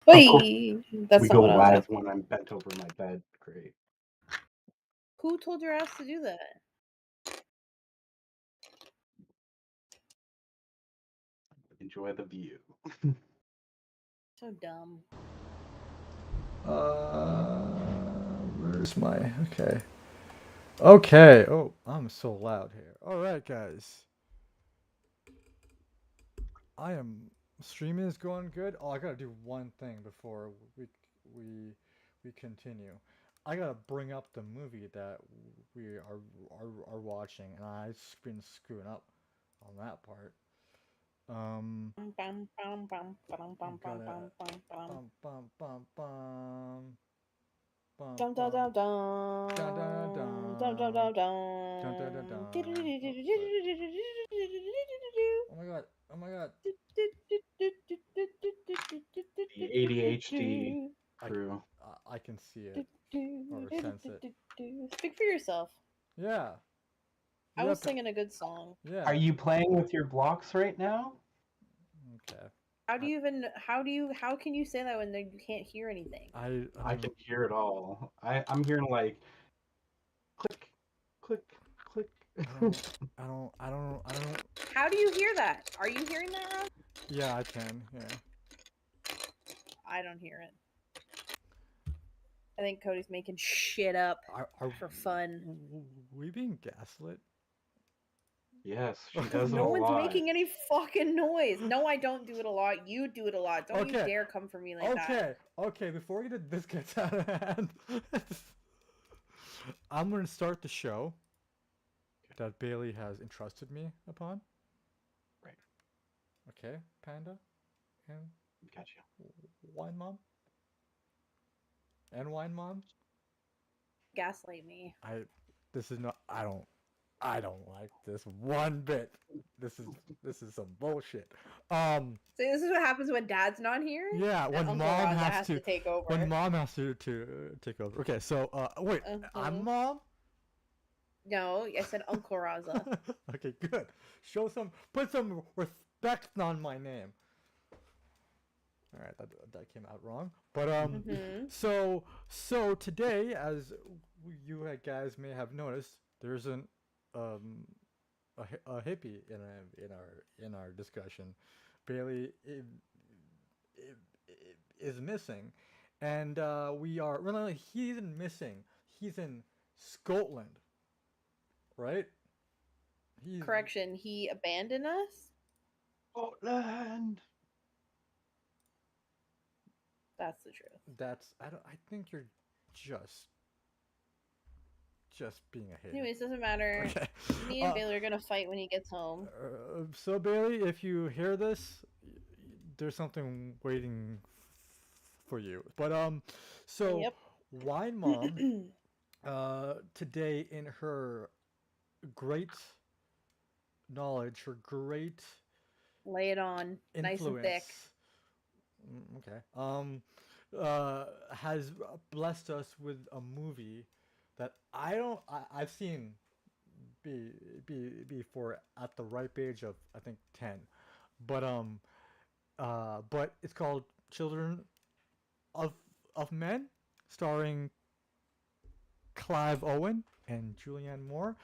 Of course, Wait, that's we not go what I was live asking. when I'm bent over my bed. Great. Who told your ass to do that? Enjoy the view. So dumb. Where's my... Okay. Okay. Oh, I'm so loud here. All right, guys. Streaming is going good. Oh, I gotta do one thing before we we continue. I gotta bring up the movie that we are watching, and I've been screwing up on that part. Um, Bum, bum, bum, bum, bum, bum, gotta bum, bum, bum. bum bum bum bum bum Dum dum bum dum dum. dun dun Dum dum dun dum dun dun dun dum. dun. Oh, sorry. Oh my god. Oh my god. The ADHD I crew. I can see it or sense it. Speak for yourself. Yeah. I was Yep. singing a good song. Yeah. Are you playing with your blocks right now? Okay. How do you even how can you say that when you can't hear anything? I can hear it all. I'm hearing like click, click, click. I don't. How do you hear that? Are you hearing that, Rob? Yeah, I can. Yeah. I don't hear it. I think Cody's making shit up Are for fun. we being gaslit? Yes, she does it No a one's lot. making any fucking noise. No, I don't do it a lot. You do it a lot. Don't you Okay. dare come for me like that. Okay. Okay. Before this gets out of hand, I'm gonna start the show that Bailey has entrusted me upon. Right. Okay, Panda and Gotcha. Wine Mom and Wine Mom. Gaslight me. This is not. I don't like this one bit. This is some bullshit. See, this is what happens when Dad's not here. Yeah, And when Uncle mom Raza has to take over. when mom has to take over. Okay, so wait, I'm mom. No, I said Uncle Raza. Okay, good. Put some respect on my name. All right, that came out wrong. But so today, as you guys may have noticed, there's um a hippie in our discussion. Bailey is missing, and he's missing. He's in Scotland, right? Correction, he abandoned us? Scotland. That's the truth. I think you're just being a hater. Anyways, doesn't matter. Okay. Me and Bailey are gonna fight when he gets home. So Bailey, if you hear this, there's something waiting for you. But so Yep. Wine Mom, today in her great knowledge, her great Lay it on. influence, Nice and thick. Okay. Has blessed us with a movie that I've seen before at the ripe age of I think 10, but but it's called Children of Men, starring Clive Owen and Julianne Moore.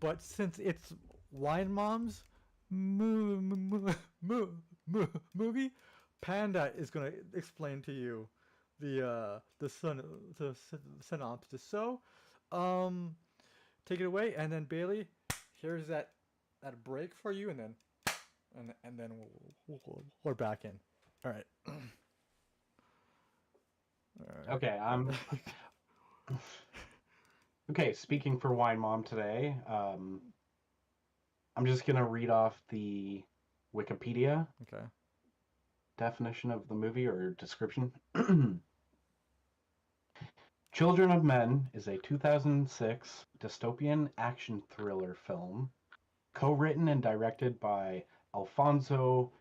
But since it's Wine Mom's movie, Panda is gonna explain to you the synopsis. So, take it away, and then Bailey, here's that break for you, and then we're back in. All right. Okay, okay. Speaking for Wine Mom today, I'm just gonna read off the Wikipedia definition of the movie or description. Children of Men is a 2006 dystopian action thriller film, co-written and directed by Alfonso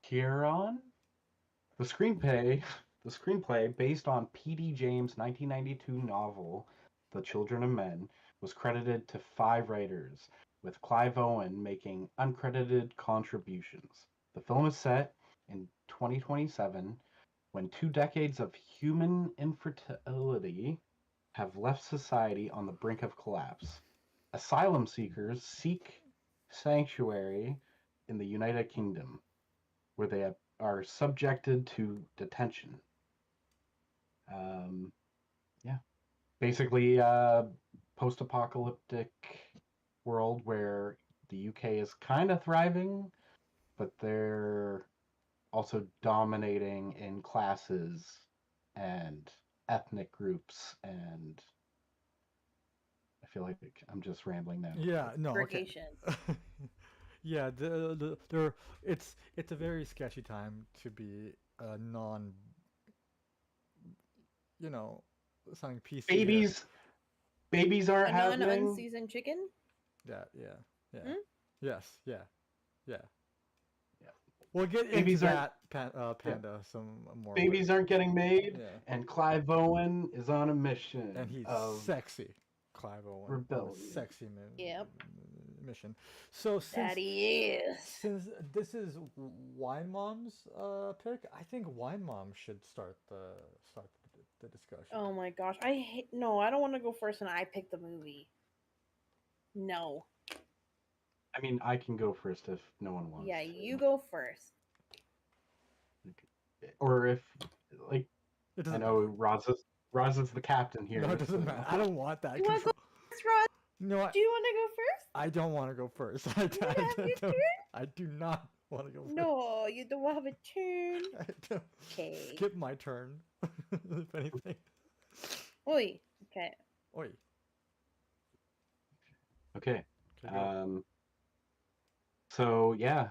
Cuarón. The screenplay, based on P.D. James' 1992 novel The Children of Men, was credited to 5 writers, with Clive Owen making uncredited contributions. The film is set in 2027 when 2 decades of human infertility have left society on the brink of collapse. Asylum seekers seek sanctuary in the United Kingdom, where they are subjected to detention. Yeah, basically, post-apocalyptic world where the UK is kind of thriving, but they're also dominating in classes and ethnic groups, and I feel like I'm just rambling now. Yeah, no, okay. Segregation. Yeah, it's a very sketchy time to be a non, you know, something PC here. Babies aren't A happening. non-unseasoned chicken? Yeah, yeah, yeah. Hmm? Yes, yeah, yeah. Yeah. We'll get into Babies aren't. that Yeah. panda some more Babies later. aren't getting made, Yeah, and Clive Owen is on a and mission he's of sexy, Clive Owen, on a rebellion. sexy Yep. mission. So That he is. since this is Wine Mom's pick, I think Wine Mom should start the discussion. Oh my gosh. No, I don't want to go first and I pick the movie. No. I mean, I can go first if no one wants Yeah, to. you go first. Or if, like, It I doesn't know matter. Raza's the captain here. No, it doesn't so- matter. I don't want that You want to control. go first, Rod? No, Do you want to go first? I don't want to go first. You have your turn? I do not want to go first. No, you don't have a turn. I don't. Okay. Skip my turn, if anything. Oi. Okay. Oi. Okay. Okay, go. So yeah,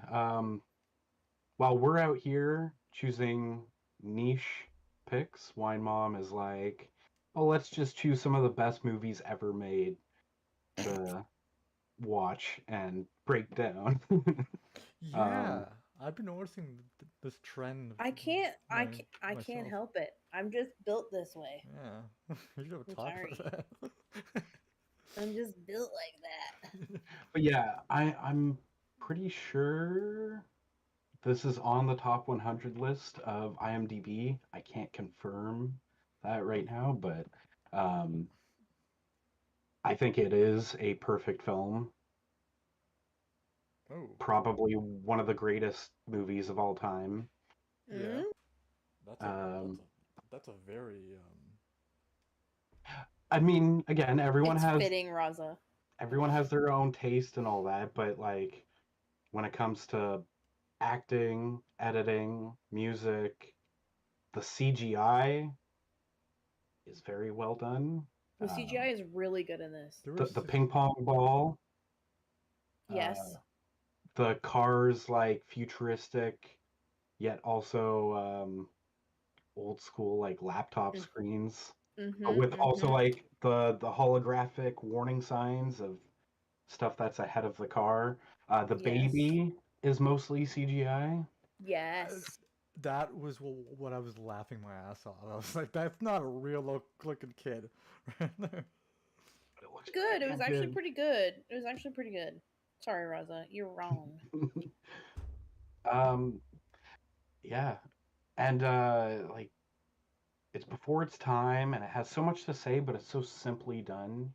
while we're out here choosing niche picks, Wine Mom is like, oh, let's just choose some of the best movies ever made to watch and break down. Yeah, I've been noticing this trend. I can't myself. help it. I'm just built this way. Yeah, you should have I'm talked sorry. about that. I'm just built like that. But yeah, I'm pretty sure this is on the top 100 list of IMDb. I can't confirm that right now, but I think it is a perfect film. Oh, Probably one of the greatest movies of all time. yeah. Mm? That's a very I mean, again, It's fitting, Raza. everyone has their own taste and all that, but like when it comes to acting, editing, music, the CGI is very well done. The CGI is really good in this. The ping pong ball, Yes. the cars like futuristic, yet also old school like laptop Mm. screens, Mm-hmm, with also mhm. like the holographic warning signs of stuff that's ahead of the car. The Yes. baby is mostly CGI. Yes. That was what I was laughing my ass off. I was like, that's not a real looking kid. But it looks Good. It was pretty actually good. pretty good. It was actually pretty good. Sorry, Raza. You're wrong. Yeah, and like it's before its time, and it has so much to say, but it's so simply done.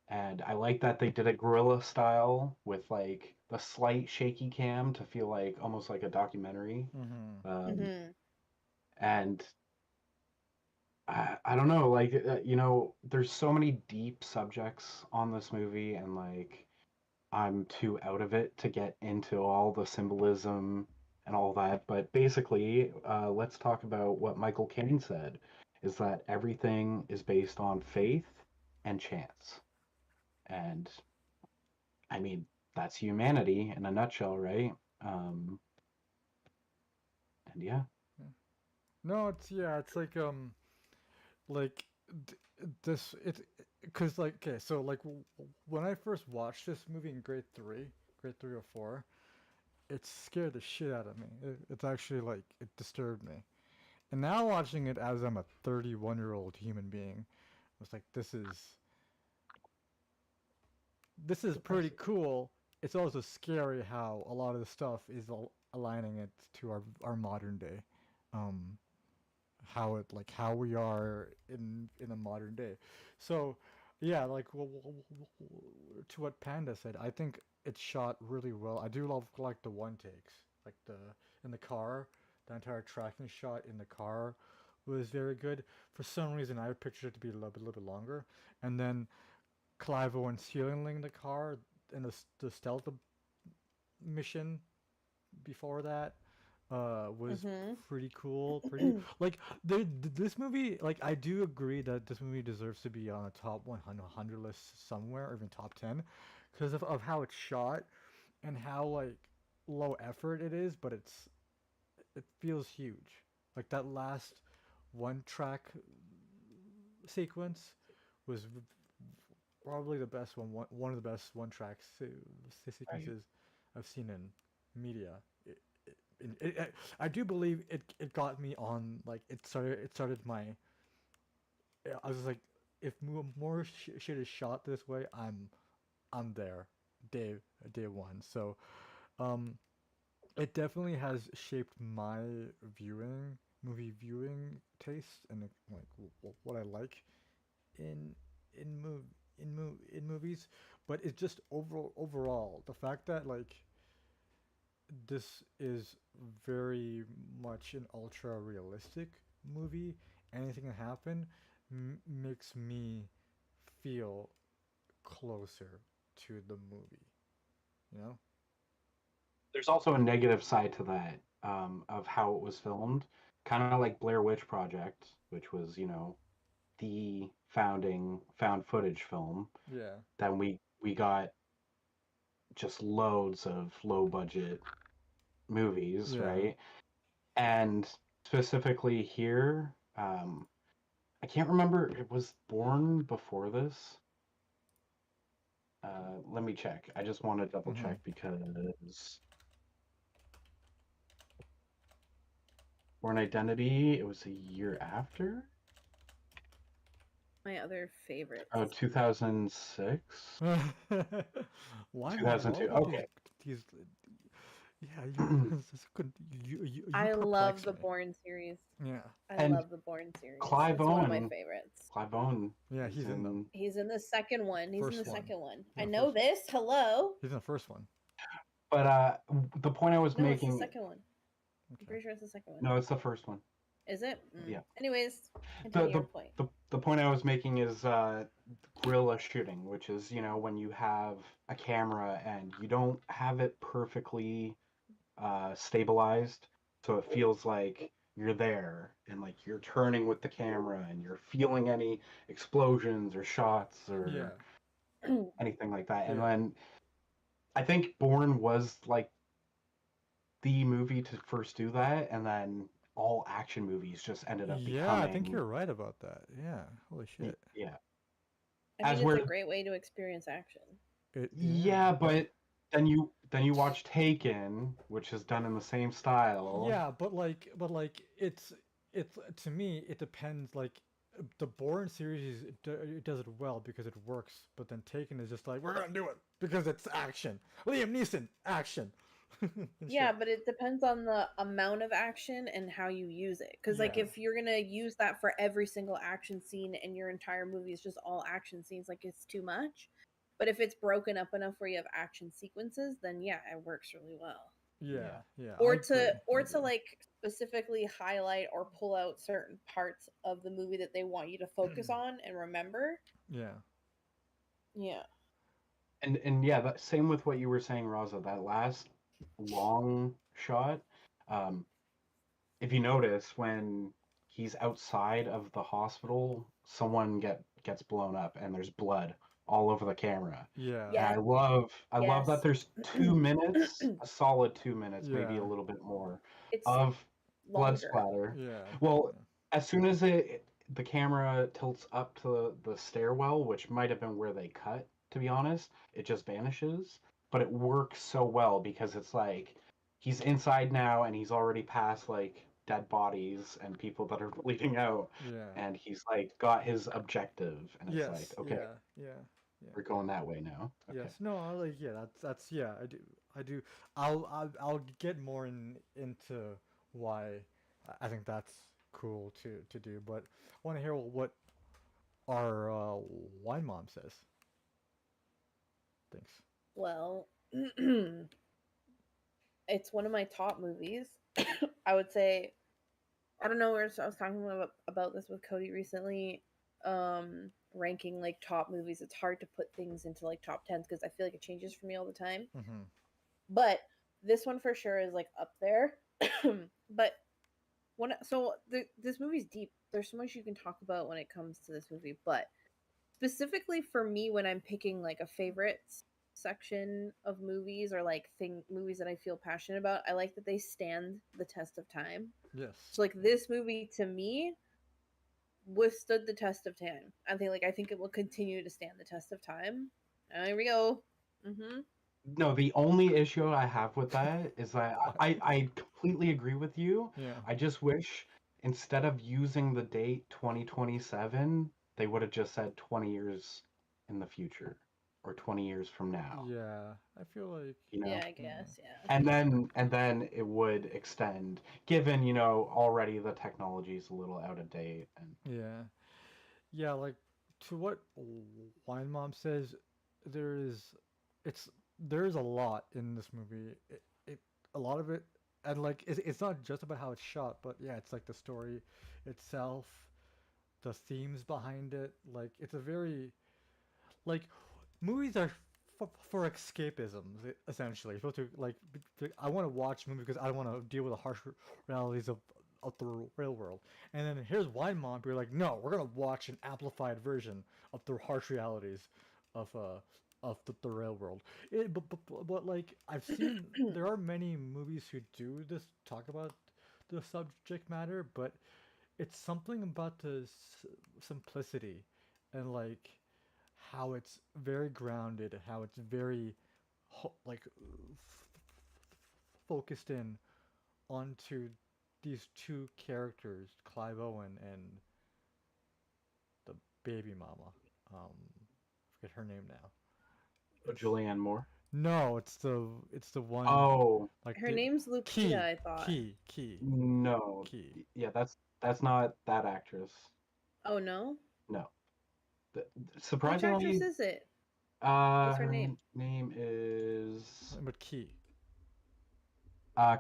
And I like that they did it guerrilla style with like the slight shaky cam to feel like almost like a documentary. Mm-hmm. Mm-hmm. And I don't know, like there's so many deep subjects on this movie, and like I'm too out of it to get into all the symbolism and all that. But basically, let's talk about what Michael Caine said: is that everything is based on faith and chance. And I mean, that's humanity in a nutshell, right? And yeah. No, it's like this because like okay, so like when I first watched this movie in grade 3 or 4, it scared the shit out of me. It's actually like it disturbed me. And now watching it as I'm a 31-year-old human being, I was like, this is pretty cool. It's also scary how a lot of the stuff is aligning it to our modern day, um, how we are in a modern day. So yeah, like to what Panda said, I think it's shot really well. I do love like the one takes, like the in the car, the entire tracking shot in the car was very good. For some reason, I pictured it to be a little bit longer, and then Clive Owen stealing the car in the stealth mission before that was Mhm. pretty cool. Pretty like this movie. Like I do agree that this movie deserves to be on a top 100 list somewhere, or even top 10, because of how it's shot and how like low effort it is, but it feels huge. Like that last one track sequence was probably the best one of the best one track Right. sequences I've seen in media. I do believe it got me on like it started my. I was like, if more shit is shot this way, I'm there, day day one. So um, it definitely has shaped my movie viewing taste and like what I like in in mov in movies. But it's just overall the fact that like this is very much an ultra realistic movie. Anything can happen makes me feel closer to the movie. You know? There's also a negative side to that, of how it was filmed, kind of like Blair Witch Project, which was, the founding found footage film. Yeah. Then we got just loads of low budget movies, Yeah. right? And specifically here, I can't remember. It was Born before this. Let me check. I just want to double Mhm. check because Born Identity, it was a year after. My other Oh, favorites. 2006? Why am I 2002. all of Okay. these? Yeah, you this could you I love perplex the me. Bourne series. Yeah. I And love the Bourne series. Clive It's one of my Owen, favorites. Clive Owen Yeah, is he's in the in. He's in the second one. He's in the first one. second one. He's I in the know first one. this. Hello. He's in the first one. But the point I was No, it's the making. second one. I'm Okay. pretty sure it's the second one. No, it's the first one. Is it? Yeah. Anyways, The continue the your point. the point I was making is guerrilla shooting, which is when you have a camera and you don't have it perfectly stabilized, so it feels like you're there and like you're turning with the camera and you're feeling any explosions or shots Yeah. or anything like that. And Yeah. then I think Bourne was like the movie to first do that, and then all action movies just ended up Yeah, I think becoming, you're right about that. Yeah. Holy shit. yeah, I mean, as it's a where, great way to experience action. Yeah. yeah, but then you watch Taken, which is done in the same style. Yeah, but like it's to me it depends like the Bourne series it does it well because it works, but then Taken is just like we're gonna do it because it's action. Liam Neeson, action. And Yeah, shit. but it depends on the amount of action and how you use it. Because, like, Yeah. if you're gonna use that for every single action scene and your entire movie is just all action scenes, like, it's too much. But if it's broken up enough where you have action sequences, then yeah, it works really well. Yeah. Yeah, yeah, I Or agree. I to agree. like specifically highlight or pull out certain parts of the movie that they want you to focus on and remember. Yeah. Yeah. And yeah, that same with what you were saying, Raza. That last long shot, um, if you notice when he's outside of the hospital, someone gets blown up and there's blood all over the camera. Yeah. And Yes. I love that Yes. there's 2 minutes, a solid 2 minutes, maybe Yeah. a little bit more, It's of blood longer. splatter. Yeah. Well, as soon as the camera tilts up to the stairwell, which might have been where they cut, to be honest, it just vanishes. But it works so well because it's like he's inside now and he's already past like dead bodies and people that are bleeding out, Yeah. and he's like got his objective, and it's like, Yes. okay, Yeah. Yeah. Yeah. we're going that way now. Okay. Yes. No, I like yeah, that's yeah, I do I do. I'll get more into why I think that's cool to do, but I want to hear what our wine mom says. Thanks. Well, it's one of my top movies. I would say, I don't know where, so I was talking about this with Cody recently. Ranking like top movies, it's hard to put things into like top 10s because I feel like it changes for me all the time. Mm-hmm. But this one for sure is like up there. But this movie's deep. There's so much you can talk about when it comes to this movie, but specifically for me, when I'm picking like a favorite section of movies or like movies that I feel passionate about, I like that they stand the test of time. Yes. So like this movie to me withstood the test of time. I think it will continue to stand the test of time. Here we go. Mm-hmm. No, the only issue I have with that is that I completely agree with you. Yeah. I just wish instead of using the date 2027, they would have just said 20 years in the future or 20 years from now, Yeah. I feel like. you know? Yeah, I guess. Yeah. And then it would extend, given, already the technology is a little out of date and Yeah. Yeah. Like to what wine mom says, there is. It's there's a lot in this movie. A lot of it, and like it's not just about how it's shot, but yeah, it's like the story itself, the themes behind it. Like it's a very like movies are for escapisms essentially. You're supposed to like I want to watch movies because I don't want to deal with the harsh realities of the real world. And then here's Wine Mom. You're like, no, we're gonna watch an amplified version of the harsh realities of the real world. But like I've seen, there are many movies who do this talk about the subject matter, but it's something about the simplicity and like how it's very grounded, how it's very like focused in onto these two characters, Clive Owen and the baby mama. Forget her name now. It's Julianne Moore. no, it's the one Oh, like Her the name's Lupita, I thought. no. Key. Yeah, that's not that actress. Oh no? No. The- Which actress Surprisingly, is it? What's her her name? name is But Key.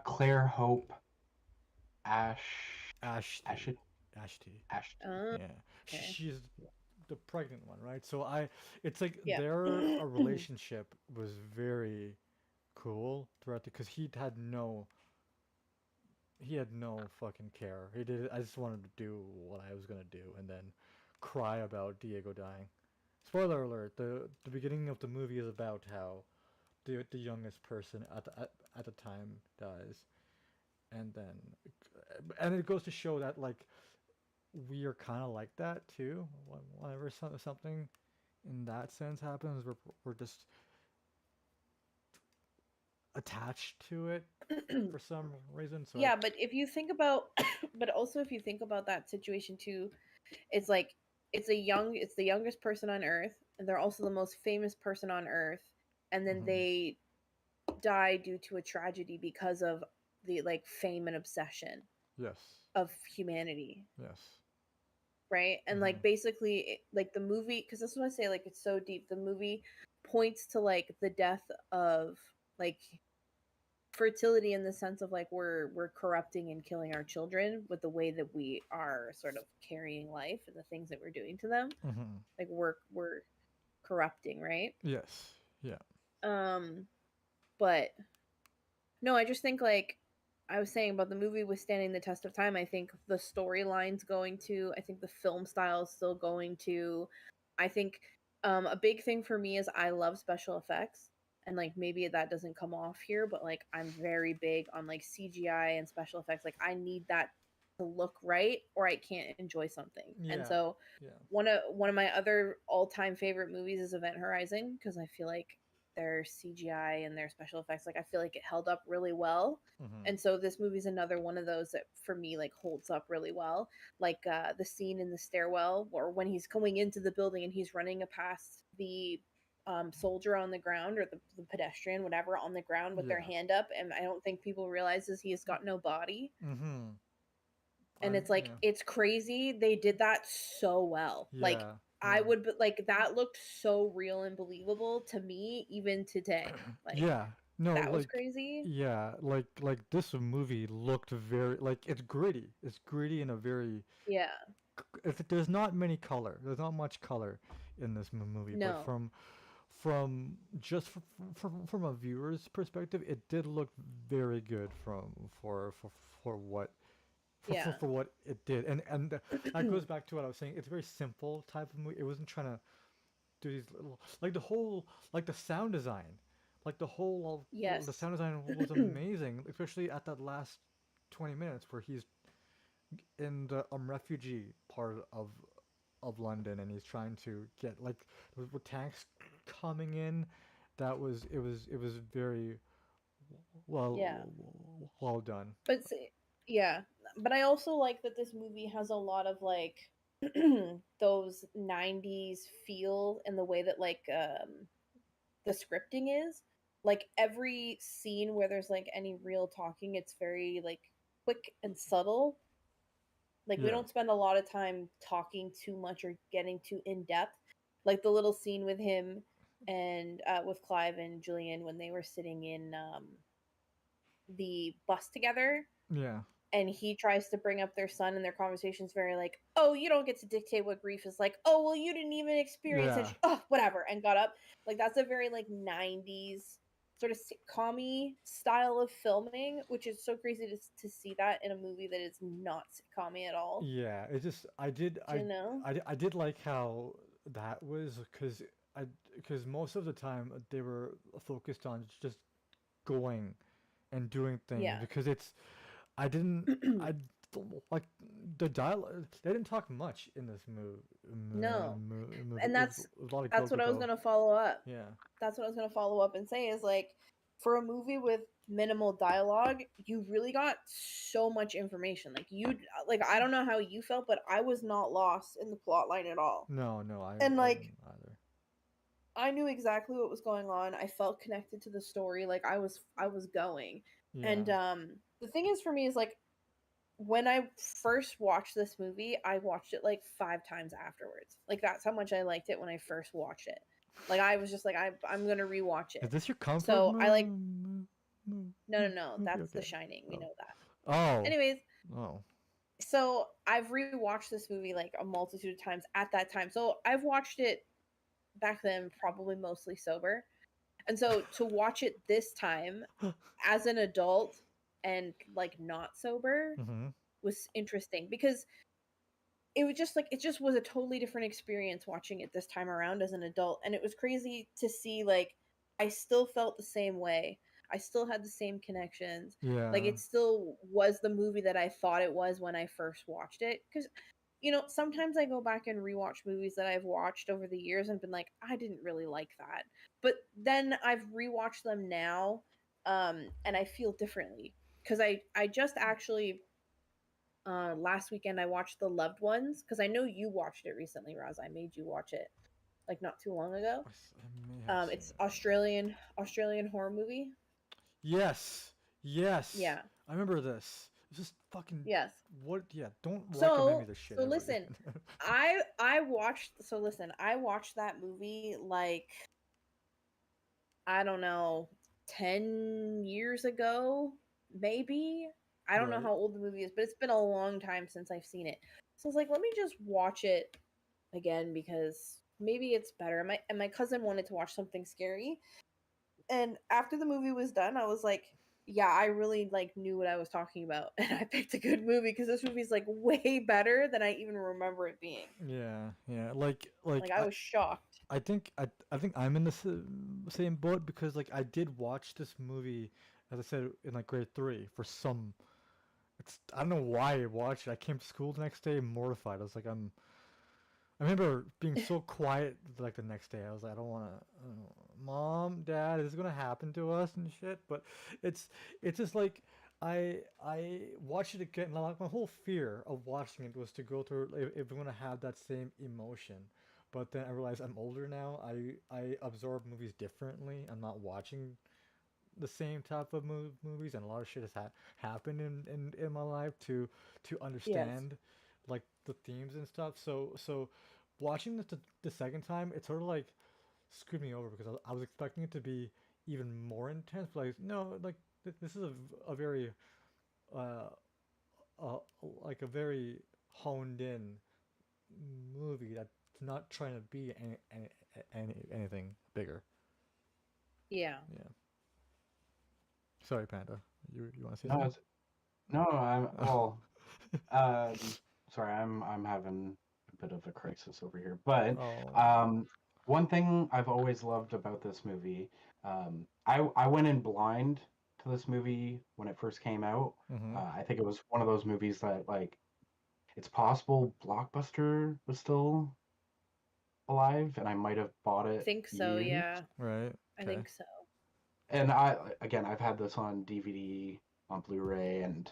Claire Hope Ash Ashty. Ashton Ashty. Ashton. Oh, Yeah. okay. She's the pregnant one, right? So it's like Yeah. their a relationship was very cool throughout because he had no fucking care. He did. I just wanted to do what I was gonna do, and then cry about Diego dying. Spoiler alert: the beginning of the movie is about how the youngest person at the time dies, and then and it goes to show that like we are kind of like that too. Whenever something in that sense happens, we're just attached to it for some reason. So Yeah, but if you think about but also if you think about that situation too, it's like it's the youngest person on earth and they're also the most famous person on earth, and then Mhm. they die due to a tragedy because of the like fame and obsession Yes, of humanity, yes, right? And like basically like the movie, because this is what I say, like it's so deep, the movie points to like the death of like fertility in the sense of like we're corrupting and killing our children with the way that we are sort of carrying life and the things that we're doing to them, mm-hmm. like we're corrupting, right? Yes, yeah, um but no, I just think like I was saying about the movie withstanding the test of time, I think the storyline's going to, I think the film style is still going to, I think a big thing for me is I love special effects, and like maybe that doesn't come off here, but like I'm very big on like CGI and special effects. Like I need that to look right or I can't enjoy something. And yeah, so yeah. one of my other all-time favorite movies is Event Horizon, because I feel like their CGI and their special effects, like I feel like it held up really well. Mm-hmm. And so this movie's another one of those that for me like holds up really well. Like the scene in the stairwell or when he's going into the building and he's running past the soldier on the ground, or the pedestrian, whatever, on the ground with their Yeah. hand up, and I don't think people realizes he has got no body. Mm-hmm. And it's like, Yeah. it's crazy. They did that so well. Like, Yeah. I would, like, that looked so real and believable to me even today. Like, Yeah. No, that was like crazy. yeah, like this movie looked very like it's gritty. It's gritty in a very Yeah. if there's not many color. There's not much color in this movie, but No. from just from a viewer's perspective, it did look very good from for what Yeah. for what it did, and that goes back to what I was saying. It's a very simple type of movie. It wasn't trying to do these little like the whole like the sound design, like the Yes. sound design was amazing, especially at that last 20 minutes where he's in the refugee part of London and he's trying to get like with tanks coming in. That was it was very Yeah. well done. But yeah, but I also like that this movie has a lot of like those 90s feel in the way that like the scripting is. Like every scene where there's like any real talking, it's very like quick and subtle. Like we Yeah. don't spend a lot of time talking too much or getting too in depth. Like the little scene with him and with Clive and Julian when they were sitting in the bus together, Yeah. and he tries to bring up their son, and their conversation's very like, oh, you don't get to dictate what grief is like. Oh, well, you didn't even experience it. Yeah. Oh, whatever, and got up. Like that's a very like 90s sort of sitcom-y style of filming, which is so crazy to see that in a movie that is not sitcom-y at all. Yeah, it just Do you know? I did like how that was I because most of the time they were focused on just going and doing things Yeah. because it's I didn't I like the dialogue. They didn't talk much in this No. movie. And It was a lot of go that's go what I was go. gonna follow up. Yeah, That's what I was gonna follow up and say is like, for a movie with minimal dialogue, you really got so much information. Like like I don't know how you felt, but I was not lost in the plot line at all. no, And I like didn't either. I knew exactly what was going on. I felt connected to the story. Like I was going. Yeah, And the thing is for me is like, when I first watched this movie, I watched it like 5 times afterwards. Like that's how much I liked it when I first watched it. Like I was just like I'm gonna rewatch is it. this your comfort So I like, no, movie? that's The Okay. Shining. We Oh, know that. oh, Anyways, oh. so I've rewatched this movie like a multitude of times at that time. So I've watched it back then probably mostly sober. And so to watch it this time as an adult and like not sober Mm-hmm. was interesting, because it was just like, it just was a totally different experience watching it this time around as an adult. And it was crazy to see like I still felt the same way. I still had the same connections. Like Yeah. it still was the movie that I thought it was when I first watched it. Because sometimes I go back and rewatch movies that I've watched over the years and been like, I didn't really like that. But then I've rewatched them now, and I feel differently. Because I just actually last weekend I watched The Loved Ones, because I know you watched it recently, Roz. I made you watch it like not too long ago. I may have seen It's it. Australian horror movie. Yes. Yes. Yeah. I remember this. It's just fucking Yes. what? Yeah. Don't recommend me So this shit so ever listen, again. I watched that movie like, I don't know, 10 years ago, maybe. I don't know Right. how old the movie is, but it's been a long time since I've seen it. So I was like, let me just watch it again because maybe it's better. And my cousin wanted to watch something scary. And after the movie was done, I was like, yeah, I really like knew what I was talking about. And I picked a good movie because this movie's like way better than I even remember it being. Yeah. Yeah. Like Like I was shocked. I think I'm in the same boat because like I did watch this movie as I said in like grade 3 for some. It's I don't know why I watched it. I came to school the next day mortified. I was like I remember being so quiet like the next day. I was like, I don't want to, Mom, Dad, is this gonna happen to us and shit? But it's it's just like I watched it again. Like my whole fear of watching it was to go through if I'm gonna have that same emotion. But then I realized I'm older now. I absorb movies differently. I'm not watching the same type of movies, and a lot of shit has happened in my life to Yes. understand like the themes and stuff. So watching this the second time, it sort of like screwed me over because I was expecting it to be even more intense. But like no, like this is a very uh, uh like a very honed in movie that's not trying to be anything bigger. Yeah. Yeah. Sorry, Panda. You want to say No, something? it's, no, I'm well. Um, sorry, I'm having a bit of a crisis over here. But Oh. um, one thing I've always loved about this movie, I went in blind to this movie when it first came out. Mm-hmm. I think it was one of those movies that like it's possible Blockbuster was still alive, and I might have bought I it think so, used. yeah. Right. I Okay. think so. And I've had this on DVD, on Blu-ray, and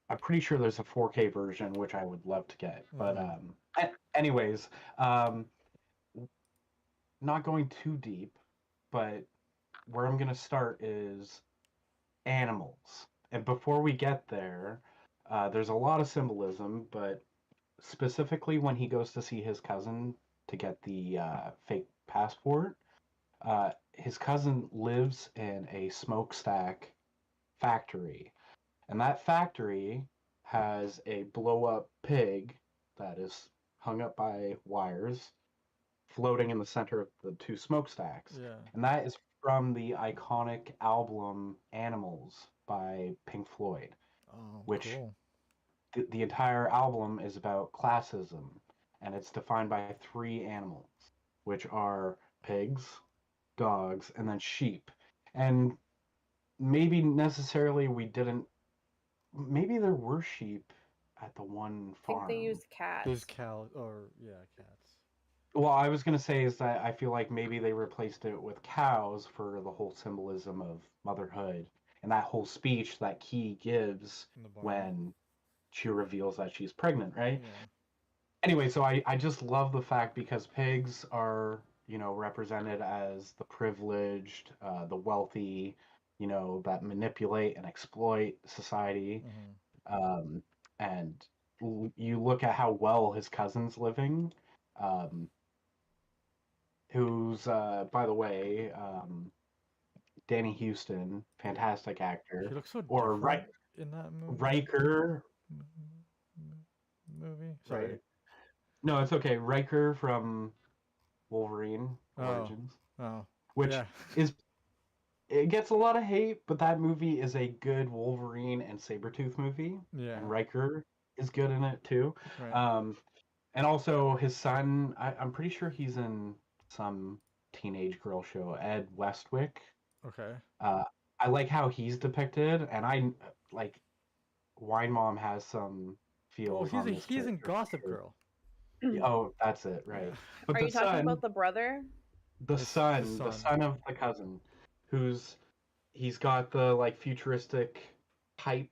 I'm pretty sure there's a 4K version, which I would love to get. But Mm-hmm. anyways, um, not going too deep, but where I'm gonna start is animals. And before we get there, there's a lot of symbolism, but specifically when he goes to see his cousin to get the fake passport, his cousin lives in a smokestack factory. And that factory has a blow up pig that is hung up by wires floating in the center of the two smokestacks. Yeah. And that is from the iconic album Animals by Pink Floyd, Oh, which cool. the entire album is about classism. And it's defined by three animals, which are pigs, dogs, and then sheep. And maybe necessarily we didn't maybe there were sheep at the one I think they farm. used cats. There's cows, or yeah, cats. Well, I was gonna say is that I feel like maybe they replaced it with cows for the whole symbolism of motherhood and that whole speech that Key gives In the barn. when she reveals that she's pregnant, right? Yeah. Anyway, so I just love the fact because pigs are, represented as the privileged, the wealthy, that manipulate and exploit society. Mm-hmm. Um, and you look at how well his cousin's living, um, who's, by the way, Danny Houston, fantastic He actor, looks so or different in that movie. Riker, Movie. Sorry. right? No, it's okay. Riker from Wolverine Oh. Origins, Oh. which Yeah. is it gets a lot of hate, but that movie is a good Wolverine and Sabretooth movie, and Yeah. Riker is good in it too. Right. Um, And also his son, I'm pretty sure he's in some teenage girl show, Ed Westwick. Okay. Uh, I like how he's depicted, and I like Wine Mom has some Well, feels on this he's in character Gossip for Girl. sure. Oh, that's it, Yeah. right. But Are you talking about the brother? The the son. son of the cousin, who's he's got the like futuristic pipe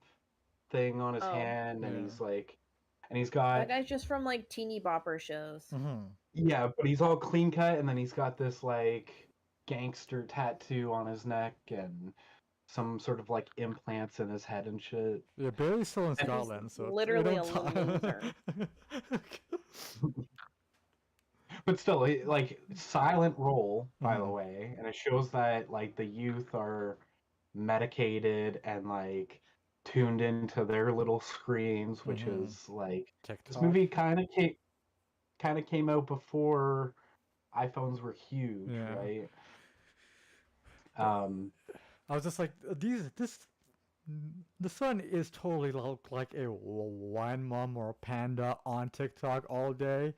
thing on his Oh, hand, and Yeah. he's that got guy's just from like teeny bopper shows. Mm-hmm. yeah, but he's all clean cut, and then he's got this like gangster tattoo on his neck and some sort of like implants in his head and shit. Yeah, Barry's still in And, He's Scotland, so we literally don't a talk. loser. but still, like silent role, by the Mm-hmm. way, and it shows that like the youth are medicated and like tuned into their little screens, which Mm-hmm. is like this TikTok. movie kind of came out before iPhones were huge, Yeah. right? But Um, I was just like, the son is totally like a wine mom or a panda on TikTok all day.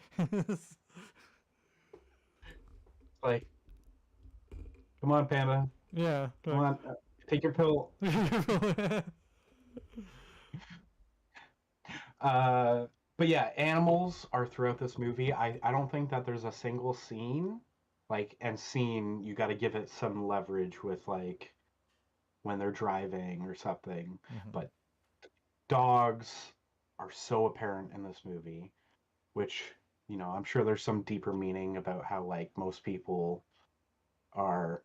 like, come on, Panda. Yeah. Come on, take your pill. Like, Uh, but yeah, animals are throughout this movie. I don't think that there's a single scene, scene, you got to give it some leverage with, like, when they're driving or something. mhm. But dogs are so apparent in this movie, which I'm sure there's some deeper meaning about how like most people are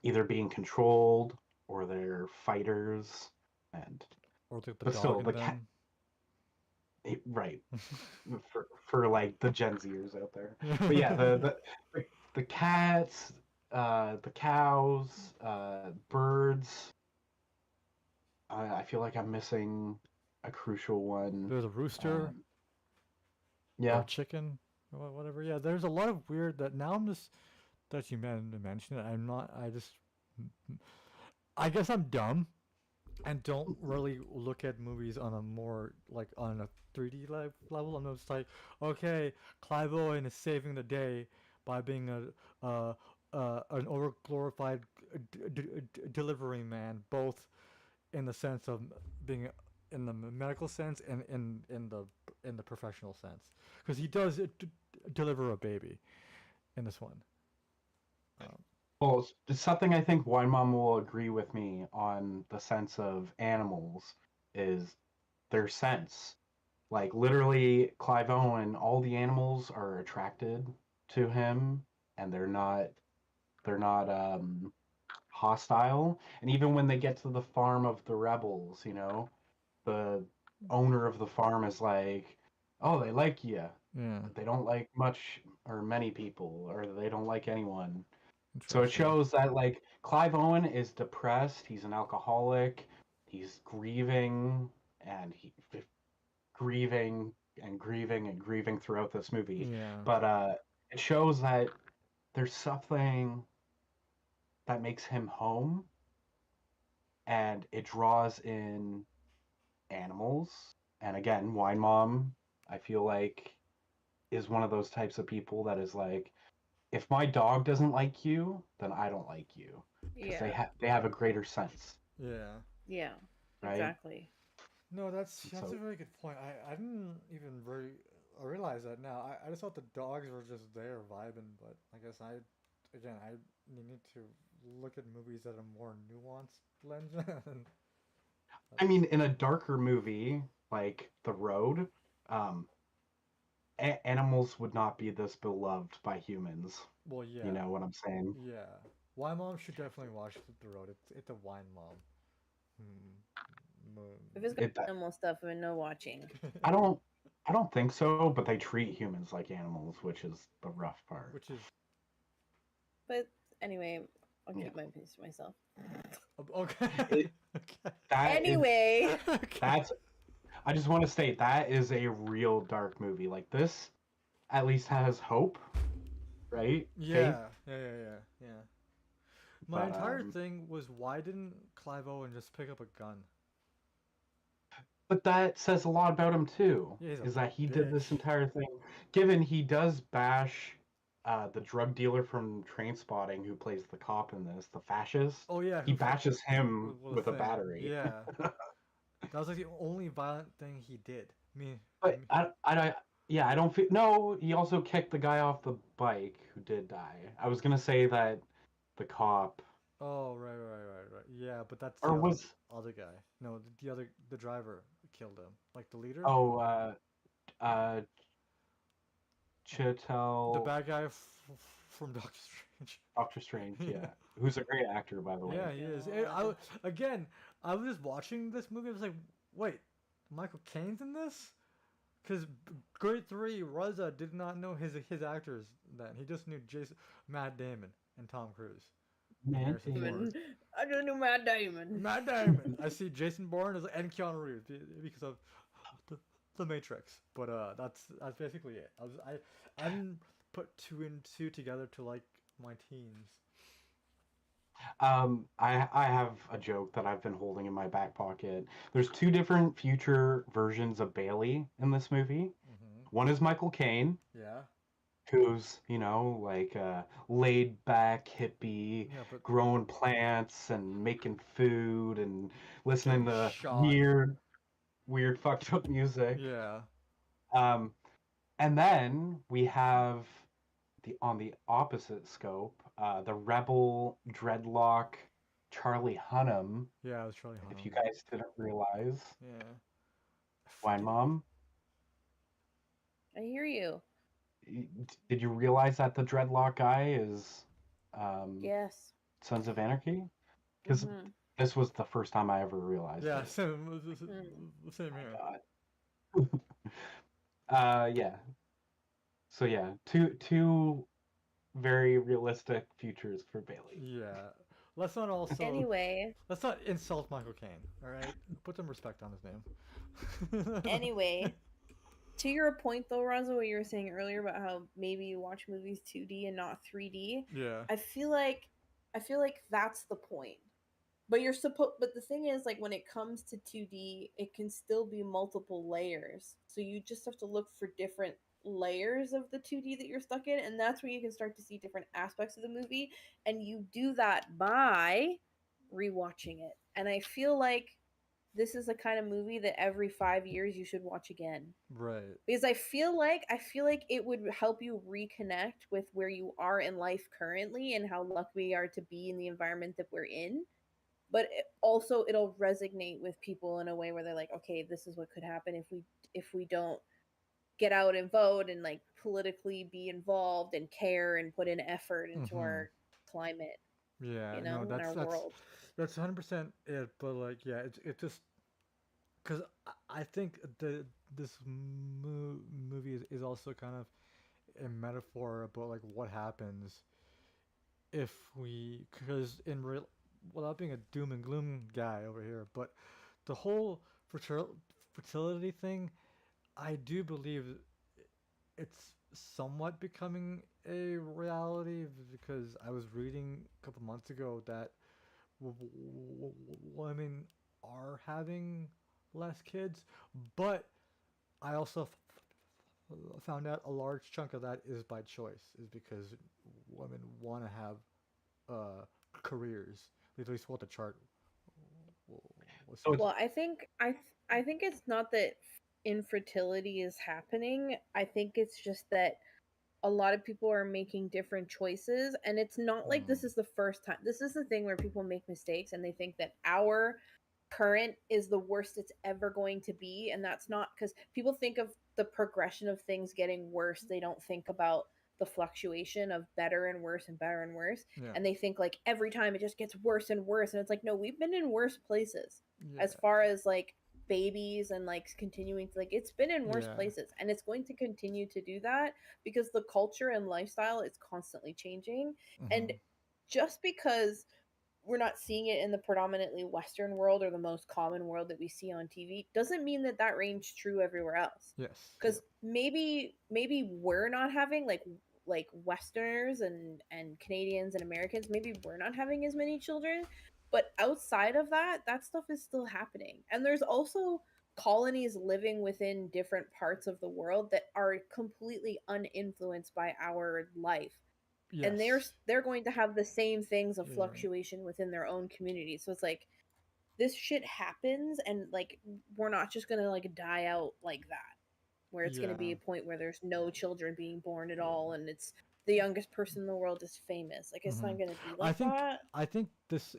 either being controlled or they're fighters, and Or the but dog still in the cat, them. right, for like the Gen Zers out there. But yeah, the cats, the cows, birds. I feel like I'm missing a crucial one. There's a rooster Um, or yeah, a chicken or whatever. Yeah, there's a lot of weird that now I'm just that you mentioned it. I'm not. I just. I guess I'm dumb and don't really look at movies on a more like on a 3D level. I'm just like, okay, Clive Owen is saving the day by being an over glorified delivery man, both in the sense of being in the medical sense and in the professional sense, because he does deliver a baby in this one. Um, well, it's something I think Mom will agree with me on the sense of animals is their sense. Like literally, Clive Owen, all the animals are attracted to him, and they're not hostile. And even when they get to the farm of the rebels, the owner of the farm is like, "Oh, they like you, yeah, but they don't like much or many people, or they don't like anyone." So it interesting. shows that like Clive Owen is depressed. He's an alcoholic. He's grieving, and grieving and grieving and grieving throughout this movie. Yeah, But it shows that there's something that makes him home, and it draws in animals. And again, Wine Mom, I feel like, is one of those types of people that is like, if my dog doesn't like you, then I don't like you, because Yeah. they have a greater sense, yeah. Yeah. right? Exactly. No, that's a So very good point. I didn't even realize that now. I just thought the dogs were just there vibing, but I guess I need to look at movies at a more nuanced lens. I mean, in a darker movie like The Road, um, animals would not be this beloved by humans. Well, You yeah, know what I'm saying? yeah. Wine Mom should definitely watch The Road. It's a Wine Mom. If it's got It. animal stuff, I'm no watching. I don't. I don't think so, but they treat humans like animals, which is the rough part. Which is But anyway, I'll Yeah. keep my opinions to myself. okay. It, Okay. that is Anyway, Okay. that's. I just want to state that is a real dark movie. Like this, at least has hope, right? Faith. Yeah, yeah. My But entire thing was why didn't Clive Owen just pick up a gun? but that says a lot about him too. Yeah, he's a Is that he did bitch. this entire thing, given he does bash the drug dealer from Trainspotting who plays the cop in this, the fascist. Oh yeah, He who bashes him was with the a thing? battery. Yeah, that was like the only violent thing he did. But yeah, I don't feel. No, he also kicked the guy off the bike who did die. I was gonna say that the cop, oh right. Yeah, but that's or the was other guy. No, the driver killed him. Like the leader, oh uh the Chitel, bad guy from Doctor Strange. Doctor Strange, Yeah. yeah, who's a great actor by the Yeah, way. he is. God. Again, I was just watching this movie. I was like, wait, Michael Caine's in this? Because Grade 3, Raza did not know his actors then. He just knew Matt Damon, and Tom Cruise, and Man, Harrison Ford. I just knew Matt Damon. Matt Damon! I see Jason Bourne and Keanu Reeves because of the Matrix. But that's basically it. I didn't put two and two together to like my teens. I have a joke that I've been holding in my back pocket. There's two different future versions of Bailey in this movie. Hmm. One is Michael Caine, Yeah. who's, like a laid back hippie, Yeah, but growing plants and making food and listening getting to shot. weird fucked up music. Yeah. Um, and then we have on the opposite scope, the rebel dreadlock Charlie Hunnam. Yeah, it was Charlie If you Hunnam. guys didn't realize, Yeah. I Wine forget. Mom, I hear you. did you realize that the dreadlock guy is Yes. Sons of Anarchy? Because Mm-hmm. this was the first time I ever realized Yeah, it. same My here. God. Yeah. So yeah, two very realistic futures for Bailey. Yeah. Let's not also Anyway, let's not insult Michael Caine. All right, put some respect on his name. anyway, to your point though, Raza, what you were saying earlier about how maybe you watch movies 2D and not 3D, Yeah. I feel like that's the point. But but the thing is, like, when it comes to 2D, it can still be multiple layers. So you just have to look for different layers of the 2D that you're stuck in, and that's where you can start to see different aspects of the movie. And you do that by rewatching it. And I feel like this is a kind of movie that every 5 years you should watch again. Right. Because I feel like it would help you reconnect with where you are in life currently and how lucky we are to be in the environment that we're in, but also it'll resonate with people in a way where they're like, okay, this is what could happen if we don't get out and vote and like politically be involved and care and put in effort into Mm-hmm. our climate, Yeah. you No, know, in our that's world. that's 100% it. But like, yeah, it just because I think this movie is also kind of a metaphor about like what happens if we because in real without being a doom and gloom guy over here, but the whole fertility thing, I do believe it's somewhat becoming a reality because I was reading a couple months ago that women are having less kids, but I also found out a large chunk of that is by choice, is because women want to have careers. At least what the chart was So saying. it's Well, I think it's not that infertility is happening. I think it's just that a lot of people are making different choices, and it's not like Hmm. this is the first time. This is the thing where people make mistakes and they think that our current is the worst it's ever going to be, and that's not, because people think of the progression of things getting worse. They don't think about the fluctuation of better and worse and better and worse, Yeah. and they think like every time it just gets worse and worse, and it's like, no, we've been in worse places as Yeah. far as like babies and like continuing to, like, it's been in worse Yeah. places, and it's going to continue to do that because the culture and lifestyle is constantly changing. And Hmm. just because we're not seeing it in the predominantly Western world or the most common world that we see on TV doesn't mean that that reigns true everywhere else. Yes. Because Yep. maybe we're not having like Westerners and Canadians and Americans, maybe we're not having as many children, but outside of that, that stuff is still happening. And there's also colonies living within different parts of the world that are completely uninfluenced by our life, and Yes. they're going to have the same things of Yeah. fluctuation within their own community. So it's like this shit happens, and like we're not just gonna like die out like that, where it's gonna be Yeah. a point where there's no children being born at all, Yeah. and it's the youngest person in the world is famous. Like, it's Hmm. not gonna be I like think that. I think this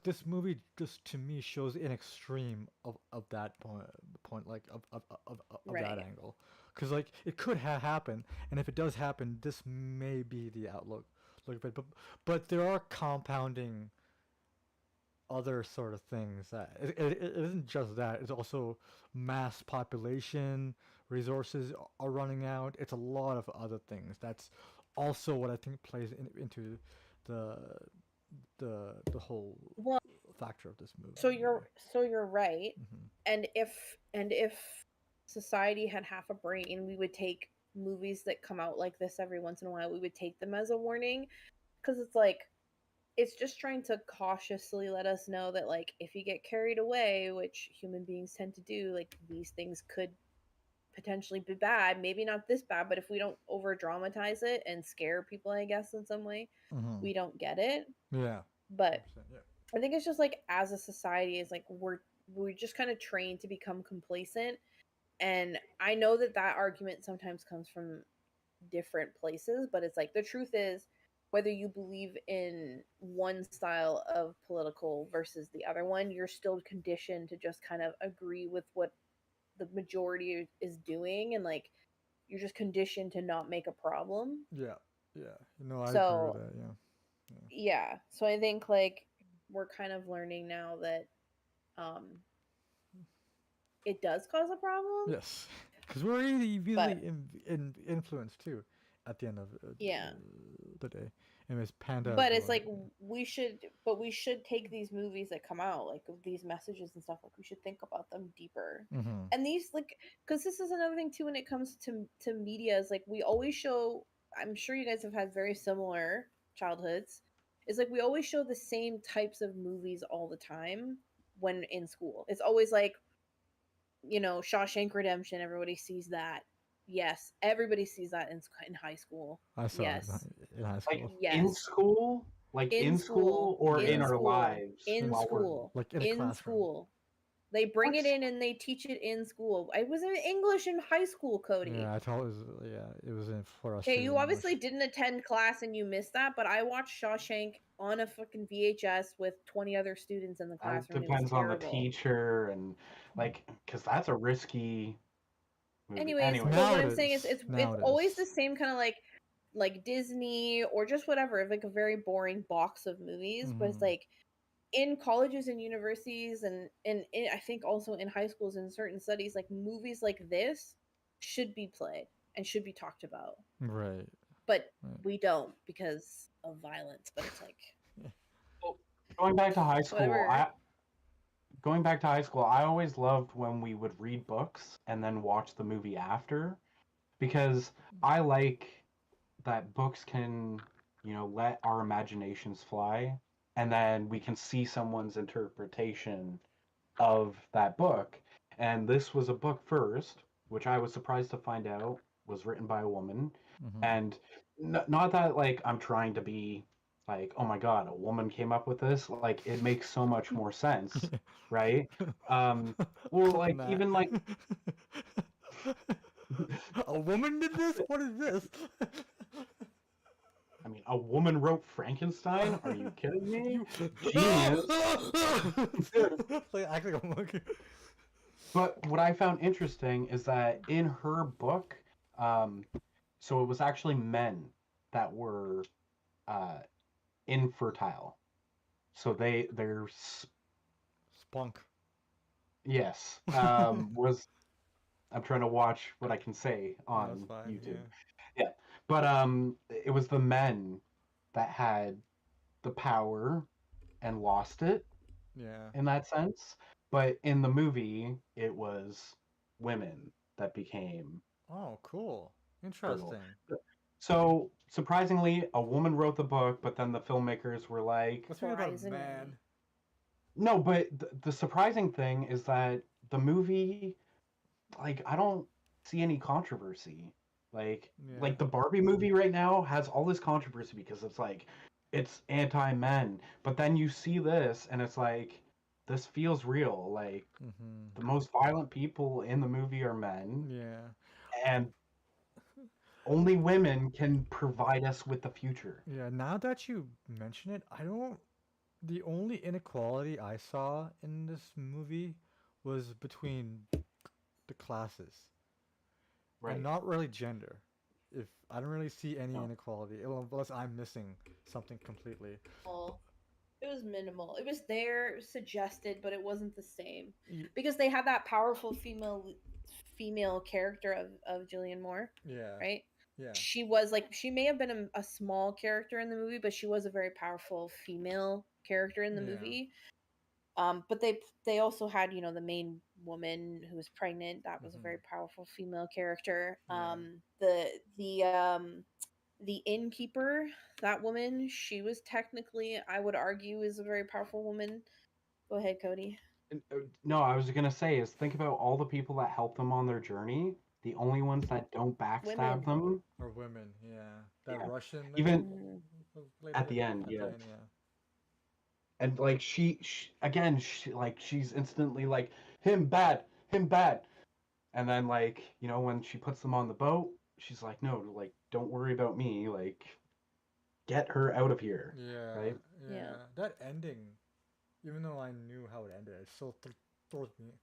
this movie just to me shows an extreme of that point like of that Right. angle, because like it could happen, and if it does happen, this may be the outlook look of it, but there are compounding other sort of things that it isn't just that, it's also mass population, resources are running out, it's a lot of other things that's also what I think plays into the the whole Well, factor of this movie. so you're right. Hmm. And if society had half a brain, we would take movies that come out like this every once in a while, we would take them as a warning, because it's like it's just trying to cautiously let us know that, like, if you get carried away, which human beings tend to do, like, these things could potentially be bad. Maybe not this bad, but if we don't over dramatize it and scare people, I guess, in some way, Hmm. we don't get it. Yeah. But 100%, yeah. I think it's just like, as a society, is like we're just kind of trained to become complacent. And I know that that argument sometimes comes from different places, but it's like the truth is, whether you believe in one style of political versus the other one, you're still conditioned to just kind of agree with what the majority is doing, and like you're just conditioned to not make a problem. Yeah. Yeah. No, I agree So with that. Yeah. yeah, so I think like we're kind of learning now that um it does cause a problem, Yes. Because we're really, but really influenced too at the end of yeah. the day. And it's panned out. But it's like we should take these movies that come out, like these messages and stuff, like we should think about them deeper. Mm-hmm. And these like, because this is another thing too when it comes to media, is like we always show, I'm sure you guys have had very similar childhoods, is like we always show the same types of movies all the time when in school. It's always like, Shawshank Redemption, everybody sees that. Yes, everybody sees that in high school. I saw it Yes. in high Like school. in Yes. school, In school, or Yeah. in in our school, lives in while we're school, Like in a in classroom. school. They bring it What's- in and they teach it in school. I was in English in high school, Cody. Yeah, I told it was, yeah, it was in for Okay, Australian you obviously English. didn't attend class and you missed that, but I watched Shawshank on a fucking VHS with 20 other students in the it classroom. It was depends on the terrible. teacher and like because that's a risky movie. Anyways, Anyway, but Now what it I'm saying is is. it's Now it's it always the is. same kind of like Disney or just whatever, like a very boring box of movies, but it's Mm-hmm. like in colleges and universities and I think also in high schools and certain studies, like movies like this should be played and should be talked about. Right. But Right. we don't because of violence. But it's like well, going back to high school, whatever. I always loved when we would read books and then watch the movie after because I like that books can, let our imaginations fly and then we can see someone's interpretation of that book. And this was a book first, which I was surprised to find out was written by a woman. Mm-hmm. And not that like I'm trying to be like, oh my god, a woman came up with this. Like it makes so much more sense, right? Well, like Matt. even like A woman did this? What is this? I mean, a woman wrote Frankenstein? Are you kidding me? Genius. Like act like a monkey. But what I found interesting is that in her book, so it was actually men that were uh, infertile. So their Spunk. yes was I'm trying to watch what I can say No, that's on fine. YouTube. Yeah. Yeah, but it was the men that had the power and lost it Yeah. in that sense. But in the movie, it was women that became Oh, cool. fertile. Interesting. So surprisingly, a woman wrote the book, but then the filmmakers were like, What's weird about a Surprisingly. man? no. But the surprising thing is that the movie, like, I don't see any controversy. Like, Yeah. like the Barbie movie right now has all this controversy because it's like it's anti-men, but then you see this and it's like this feels real. Like Mm-hmm. the most violent people in the movie are men, Yeah. and only women can provide us with the future. Yeah. Now that you mention it, I don't. The only inequality I saw in this movie was between the classes, and Right. not really gender. If I don't really see any No. inequality, unless I'm missing something completely. It was minimal. It was there, it was suggested, but it wasn't the same Y- because they had that powerful female character of Julianne Moore, Yeah. right? Yeah. She was like she may have been a small character in the movie, but she was a very powerful female character in the Yeah. movie. But they also had the main woman who was pregnant. That was a very powerful female character. Yeah. The innkeeper, that woman, she was technically, I would argue, is a very powerful woman. Go ahead, Cody. No, I was gonna say is think about all the people that help them on their journey. The only ones that don't Women. backstab them, Or women. Yeah. That Yeah. Russian lady. Even lady at the end, yeah. yeah. And like she again, she's instantly like him bad, and then like when she puts them on the boat, she's like, no, like don't worry about me, like get her out of here, Yeah. right? Yeah. Yeah. That ending, even though I knew how it ended, it still throws me.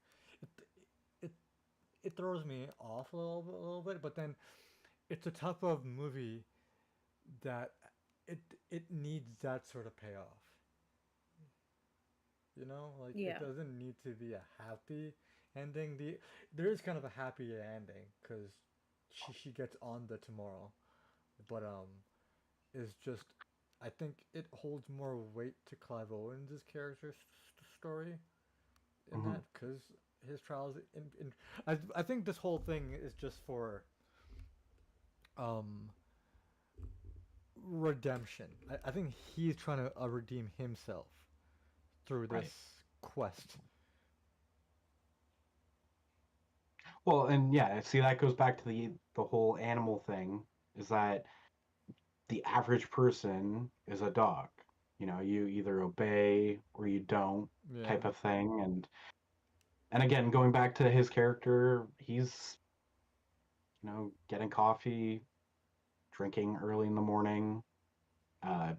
It it throws me off a little bit, but then it's a type of movie that it it needs that sort of payoff. You know, like it Yeah. doesn't need to be a happy ending. There is kind of a happy ending because she gets on the tomorrow, but is just I think it holds more weight to Clive Owens' character's story in Hmm. that because his trials in I think this whole thing is just for um redemption. I think he's trying to redeem himself through this Right. quest. Well, and yeah, see that goes back to the whole animal thing. Is that the average person is a dog? You know, you either obey or you don't, Yeah. type of thing. And again, going back to his character, he's getting coffee, drinking early in the morning, uh,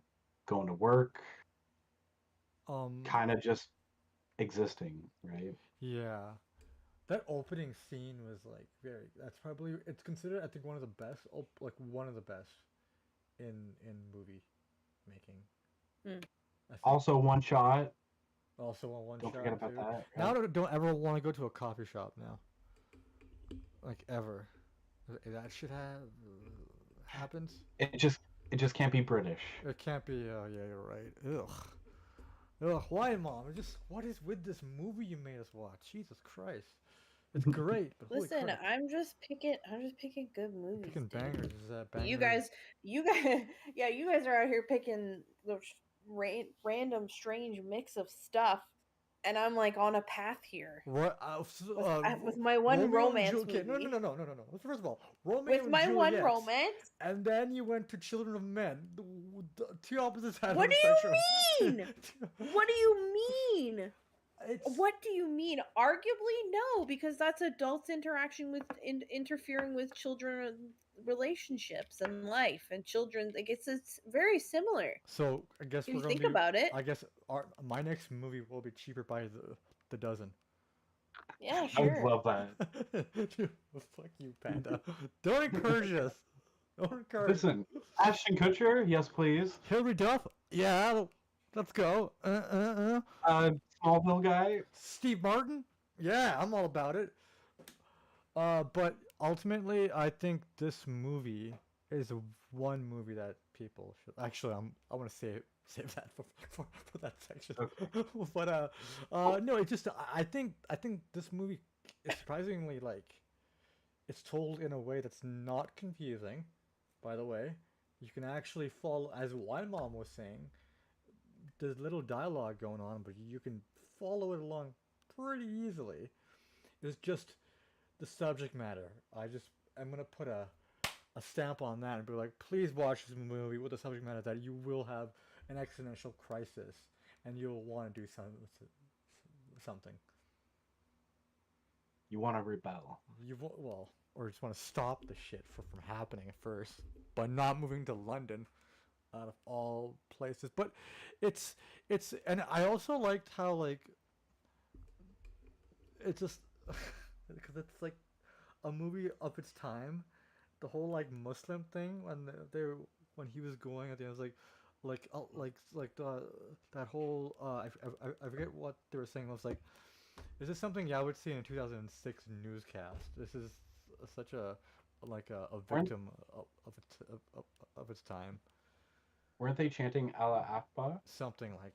going to work, Um. kind of just existing, right? Yeah. That opening scene was like very. That's probably it's considered. I think one of the best. Like one of the best in movie making. Mm. I think. Also, one shot. Also on one Don't forget shot about too. that. Now Right? I don't ever want to go to a coffee shop now. Like ever. That shit happens. It just it just can't be British. It can't be. Oh yeah, you're right. Ugh. Ugh. Why, mom? Just what is with this movie you made us watch? Jesus Christ. It's great, but holy Listen, crap. I'm just picking good You're movies, picking dude. bangers. Is that You bangers? guys, you guys, yeah, you guys are out here picking the random, strange mix of stuff, and I'm like on a path here What? with my one Romeo and romance Juliet. Okay, no, no, movie. no, no, no, no, no. First of all, Romeo With and my one Juliet, romance. and then you went to Children of Men. The two opposites end What of do the spectrum. you mean? What do you mean? It's What do you mean? Arguably, no, because that's adults interaction with interfering with children relationships and life and children. Like it's very similar so. I guess if we're you gonna think be. about it. I guess my next movie will be cheaper by the dozen. Yeah, I would sure. love that. Dude, fuck you, Panda. Don't encourage us. Don't encourage. Listen, Ashton Kutcher, yes, please. Hilary Duff. Yeah, let's go. Uh, Smallville guy. Steve Martin? Yeah, I'm all about it. But ultimately, I think this movie is one movie that people should. Actually, I want to save that for that section. Okay. But no, it just I think this movie is surprisingly like it's told in a way that's not confusing. By the way, you can actually follow, as one mom was saying, there's little dialogue going on, but you can follow it along pretty easily. It's just the subject matter. I'm gonna put a stamp on that and be like, please watch this movie with the subject matter that you will have an existential crisis and you'll want to do something. You want to rebel. Well, or just want to stop the shit from happening at first, by not moving to London out of all places. But and I also liked how like it's just because it's like a movie of its time. The whole like Muslim thing when when he was going at the end, it was like the that whole I forget what they were saying. It was like, is this something I would see in a 2006 newscast? This is such a Weren't victim of its time. weren't they chanting Allah Akbar? Something like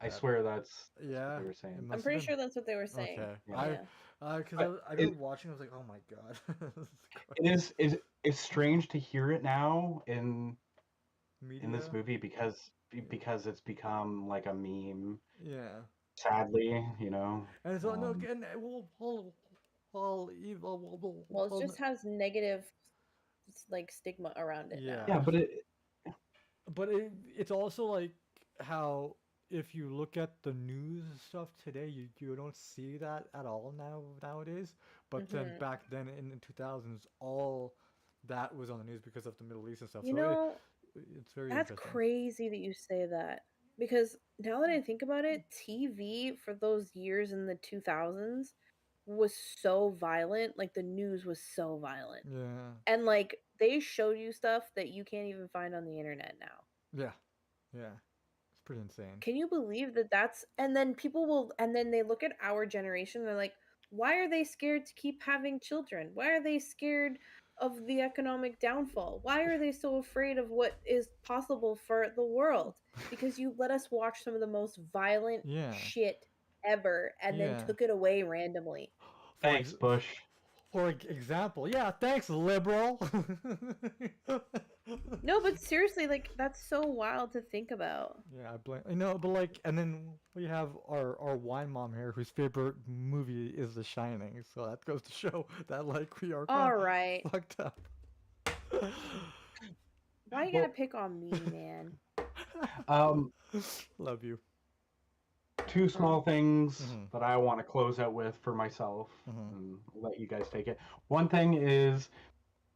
I that. swear that's what Yeah, they were it saying. I'm must have pretty been. sure that's what they were saying. Okay, Yeah. I Yeah. because But I remember watching. I was like, oh my god, this is it crazy. is it's strange to hear it now in this Media. movie Yeah. because it's become like a meme. Yeah. Sadly, you know. And so no, and Well, it well, just has negative like stigma around it yeah, Yeah, now. but but it's also like how if you look at the news and stuff today, you don't see that at all nowadays. But then Hmm. back then in the 2000s, all that was on the news because of the Middle East and stuff. You So know, it's very that's interesting. crazy that you say that because now that I think about it, TV for those years in the 2000s was so violent. Like the news was so violent. Yeah. And like they show you stuff that you can't even find on the internet now. Yeah. Yeah. It's pretty insane. Can you believe that that's and then people will and then they look at our generation and they're like, why are they scared to keep having children? Why are they scared of the economic downfall? Why are they so afraid of what is possible for the world? Because you let us watch some of the most violent Yeah. shit ever and then Yeah. took it away randomly. Thanks, Bush. For example, yeah, thanks, liberal. No, but seriously, like that's so wild to think about. Yeah, I blame. But like, and then we have our wine mom here, whose favorite movie is The Shining. So that goes to show that like we are kind All of right. fucked up. Why you gotta pick on me, man? Love you. Two small things Mhm. that I want to close out with for myself, Mhm. and let you guys take it. One thing is,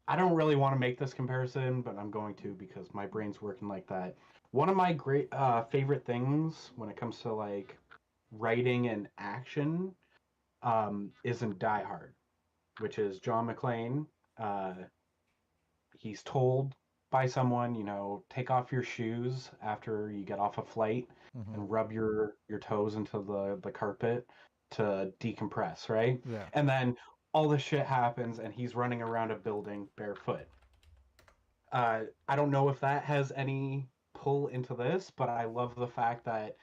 I don't really want to make this comparison, but I'm going to because my brain's working like that. One of my great favorite things when it comes to like writing and action is in Die Hard, which is John McClane. Uh, he's told by someone, take off your shoes after you get off a flight Mhm. and rub your toes into the carpet to decompress, right? Yeah. And then all this shit happens and he's running around a building barefoot. I don't know if that has any pull into this, but I love the fact that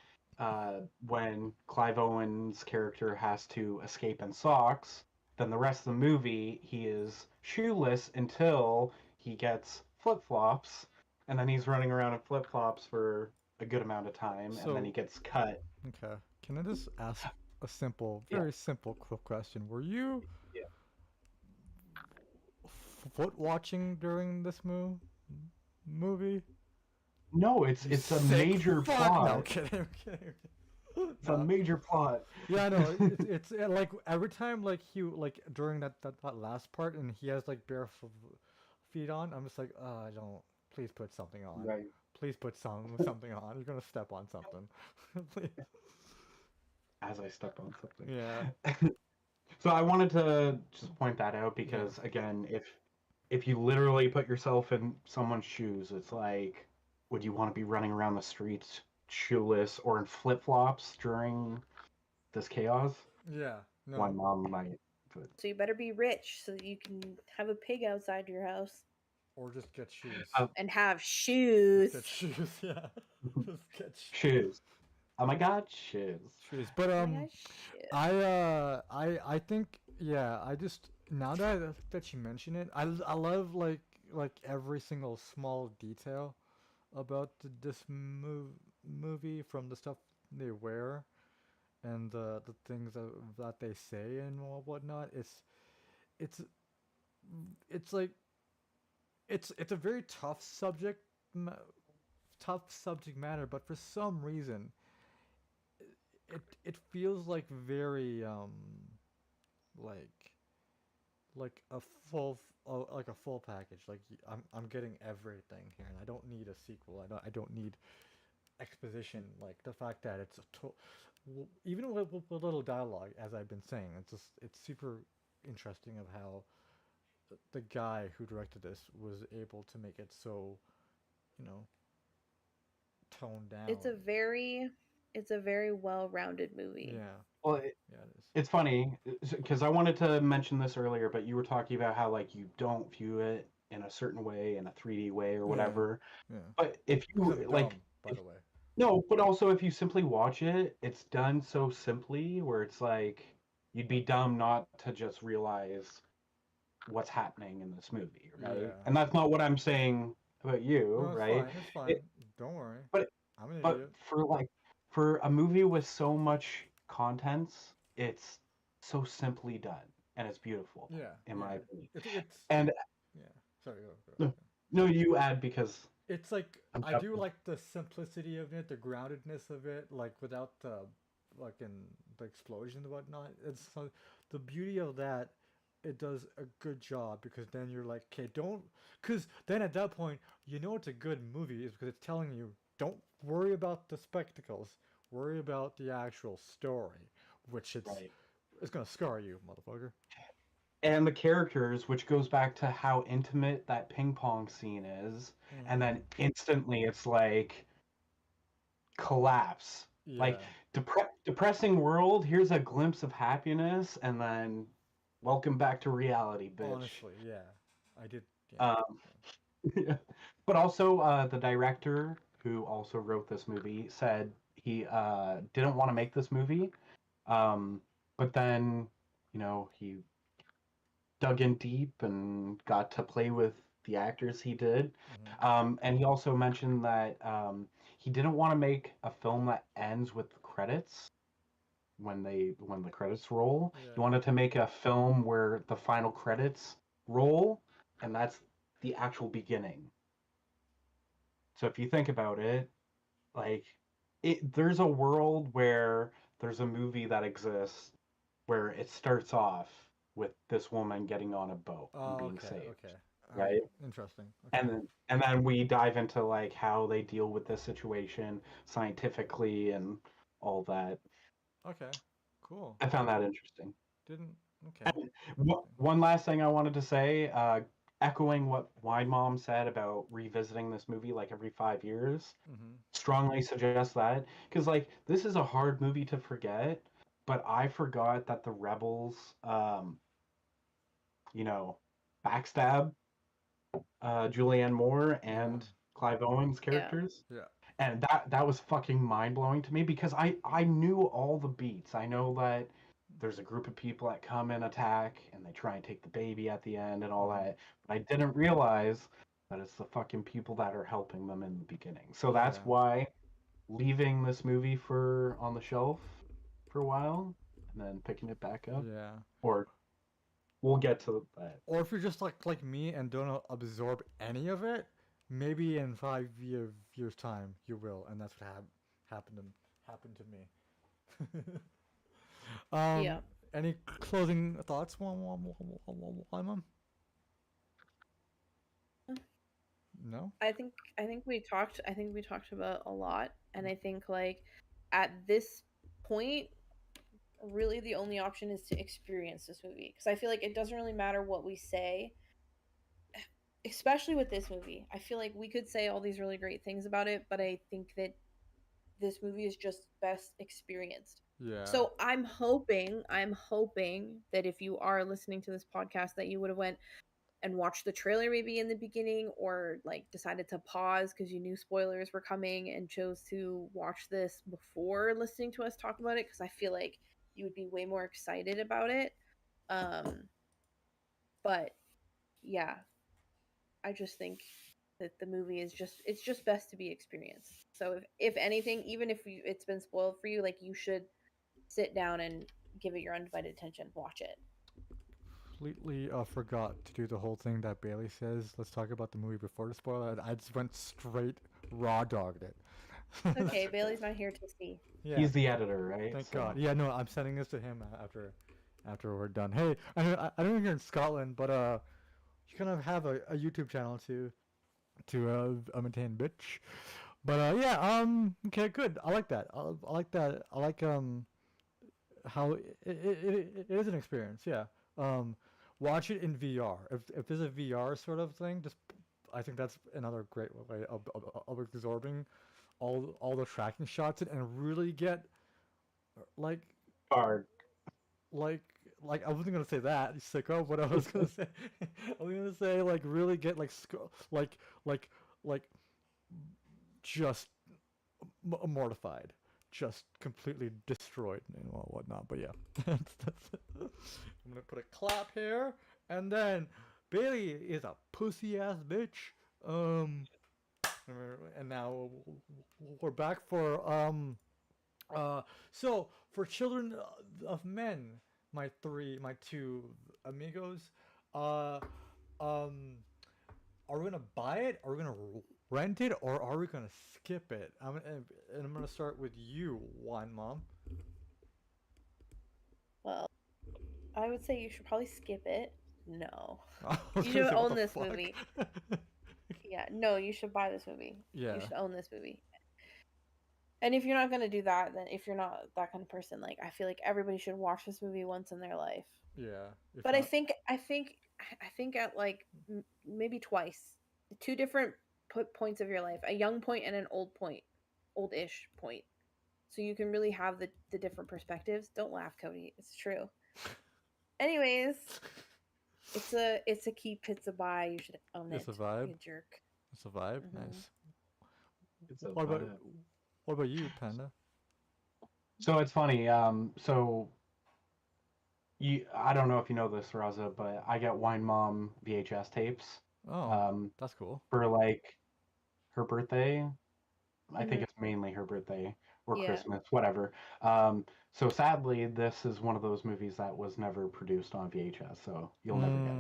when Clive Owen's character has to escape in socks, then the rest of the movie he is shoeless until he gets flip flops, and then he's running around in flip flops for a good amount of time, and then he So gets cut. okay, can I just ask a simple, Yeah, very simple, quick question? Were you yeah. foot watching during this movie? No, it's You it's a sick major fuck! No, plot. I'm kidding. I'm kidding. It's a No. major plot. Yeah, I know. It's like every time like he like during that last part and he has like bare feet on. I'm just like, I don't. Please put something on. Right. Please put something on. You're gonna step on something. Please. As I step on something. Yeah. So I wanted to just point that out Yeah. because again, if you literally put yourself in someone's shoes, it's like, would you want to be running around the streets shoeless or in flip-flops during this chaos? Yeah. My No. mom might, but So you better be rich so that you can have a pig outside your house Or just get shoes. and have Just shoes. get shoes. Yeah. Just get shoes. Oh my God, shoes. shoes. But Oh my gosh, shit. I think yeah. I just now that you mention it, I love like every single small detail about this movie, from the stuff they wear and the things that they say and whatnot. It's it's like it's a very ma- tough subject matter, but for some reason it feels like very like like a like a full package. Like I'm getting everything here, and I don't need a sequel. I don't need exposition. Like the fact that it's even with little dialogue, as I've been saying, it's super interesting of how the guy who directed this was able to make it so, you know, toned down. It's a very well-rounded movie. Yeah, Well, yeah, it is. it's funny because I wanted to mention this earlier, but you were talking about how like you don't view it in a certain way, in a 3D way or Yeah, whatever. yeah. But if Because I'm you dumb, like, by if the way. no, but also if you simply watch it, it's done so simply where it's like you'd be dumb not to just realize what's happening in this movie, right? Yeah. And that's not what I'm saying about you, No, it's right? fine. It's fine. It, Don't worry. but I'm an but idiot. for a movie with so much contents, it's so simply done and it's beautiful Yeah, in my yeah. opinion. It's And yeah. Sorry, go. no, no, you add because It's like I'm I do jumping. like the simplicity of it, the groundedness of it, like without the like in the explosion and whatnot. It's so, the beauty of that. It does a good job because then you're like, okay, don't, because then at that point you know it's a good movie is because it's telling you don't worry about the spectacles, worry about the actual story, which it's Right. It's gonna scar you, motherfucker. And the characters, which goes back to how intimate that ping pong scene is, and then instantly it's like collapse. Like Yeah. depressing world. Here's a glimpse of happiness, and then welcome back to reality, bitch. Honestly, yeah. I did. Yeah. But also, the director who also wrote this movie said he didn't want to make this movie, but then, he dug in deep and got to play with the actors he did. And he also mentioned that he didn't want to make a film that ends with the credits when the credits roll. Yeah. He wanted to make a film where the final credits roll, and that's the actual beginning. So if you think about it, like there's a world where there's a movie that exists where it starts off with this woman getting on a boat and being saved, Okay. right? Interesting. Okay. And then we dive into like how they deal with this situation scientifically and all that. Okay. Cool. I found that interesting. Didn't. Okay. And one last thing I wanted to say, echoing what Wine Mom said about revisiting this movie like every 5 years, strongly suggest that, because like this is a hard movie to forget, but I forgot that the rebels, you know, backstab Julianne Moore and Clive Owen's characters. Yeah. And that was fucking mind blowing to me because I knew all the beats. I know that there's a group of people that come and attack and they try and take the baby at the end and all that. But I didn't realize that it's the fucking people that are helping them in the beginning. So that's why leaving this movie for on the shelf for a while and then picking it back up. Yeah. Or we'll get to that. Or if you're just like me and don't absorb any of it, maybe in 5 years time you will, and that's what happened to me. Yeah. Any closing thoughts, Mom? No. I think we talked about a lot, and I think like at this point really the only option is to experience this movie, because I feel like it doesn't really matter what we say, especially with this movie. I feel like we could say all these really great things about it, but I think that this movie is just best experienced. Yeah. So I'm hoping that if you are listening to this podcast that you would have went and watched the trailer maybe in the beginning, or like decided to pause because you knew spoilers were coming and chose to watch this before listening to us talk about it, because I feel like you would be way more excited about it. But yeah, I just think that the movie is it's just best to be experienced. So if anything, even if it's been spoiled for you, like you should sit down and give it your undivided attention, watch it. Completely forgot to do the whole thing that Bailey says. Let's talk about the movie before the spoiler. I just went straight raw dogged it. Okay, Bailey's not here to see. Yeah. He's the editor, right? Thank God. Yeah, no, I'm sending this to him after we're done. Hey, I know you're in Scotland, but you kind of have a YouTube channel to maintain, bitch. But yeah, okay, good. I like that. I like that. I like how it is an experience. Yeah. Watch it in VR. If there's a VR sort of thing, I think that's another great way of absorbing all the tracking shots and really get like hard. Like I wasn't gonna say that, you sicko. What I was gonna say, I was gonna say like really get like just mortified, just completely destroyed and whatnot. But yeah, that's it. I'm gonna put a clap here, and then Bailey is a pussy ass bitch. And now we're back for so for Children of Men, my two amigos, are we gonna buy it? Are we gonna rent it, or are we gonna skip it? And I'm gonna start with you, Wine Mom. Well, I would say you should probably skip it. No, you should own this movie. Yeah, no, you should buy this movie. Yeah, you should own this movie. And if you're not gonna do that, then if you're not that kind of person, like I feel like everybody should watch this movie once in their life. Yeah. If But not, I think at like maybe twice, two different points of your life, a young point and an old point, old-ish point, so you can really have the different perspectives. Don't laugh, Cody. It's true. Anyways, it's a keep. It's a buy. You should own it's it. a vibe. You jerk. It's a vibe. Hmm. Nice. It's a What about vibe. what about you, Panda? So it's funny. So I don't know if you know this, Raza, but I get Wine Mom VHS tapes. Oh, Um, that's cool. for like her birthday. I think Hmm. it's mainly her birthday or Yeah. Christmas, whatever. So sadly, this is one of those movies that was never produced on VHS, so you'll never get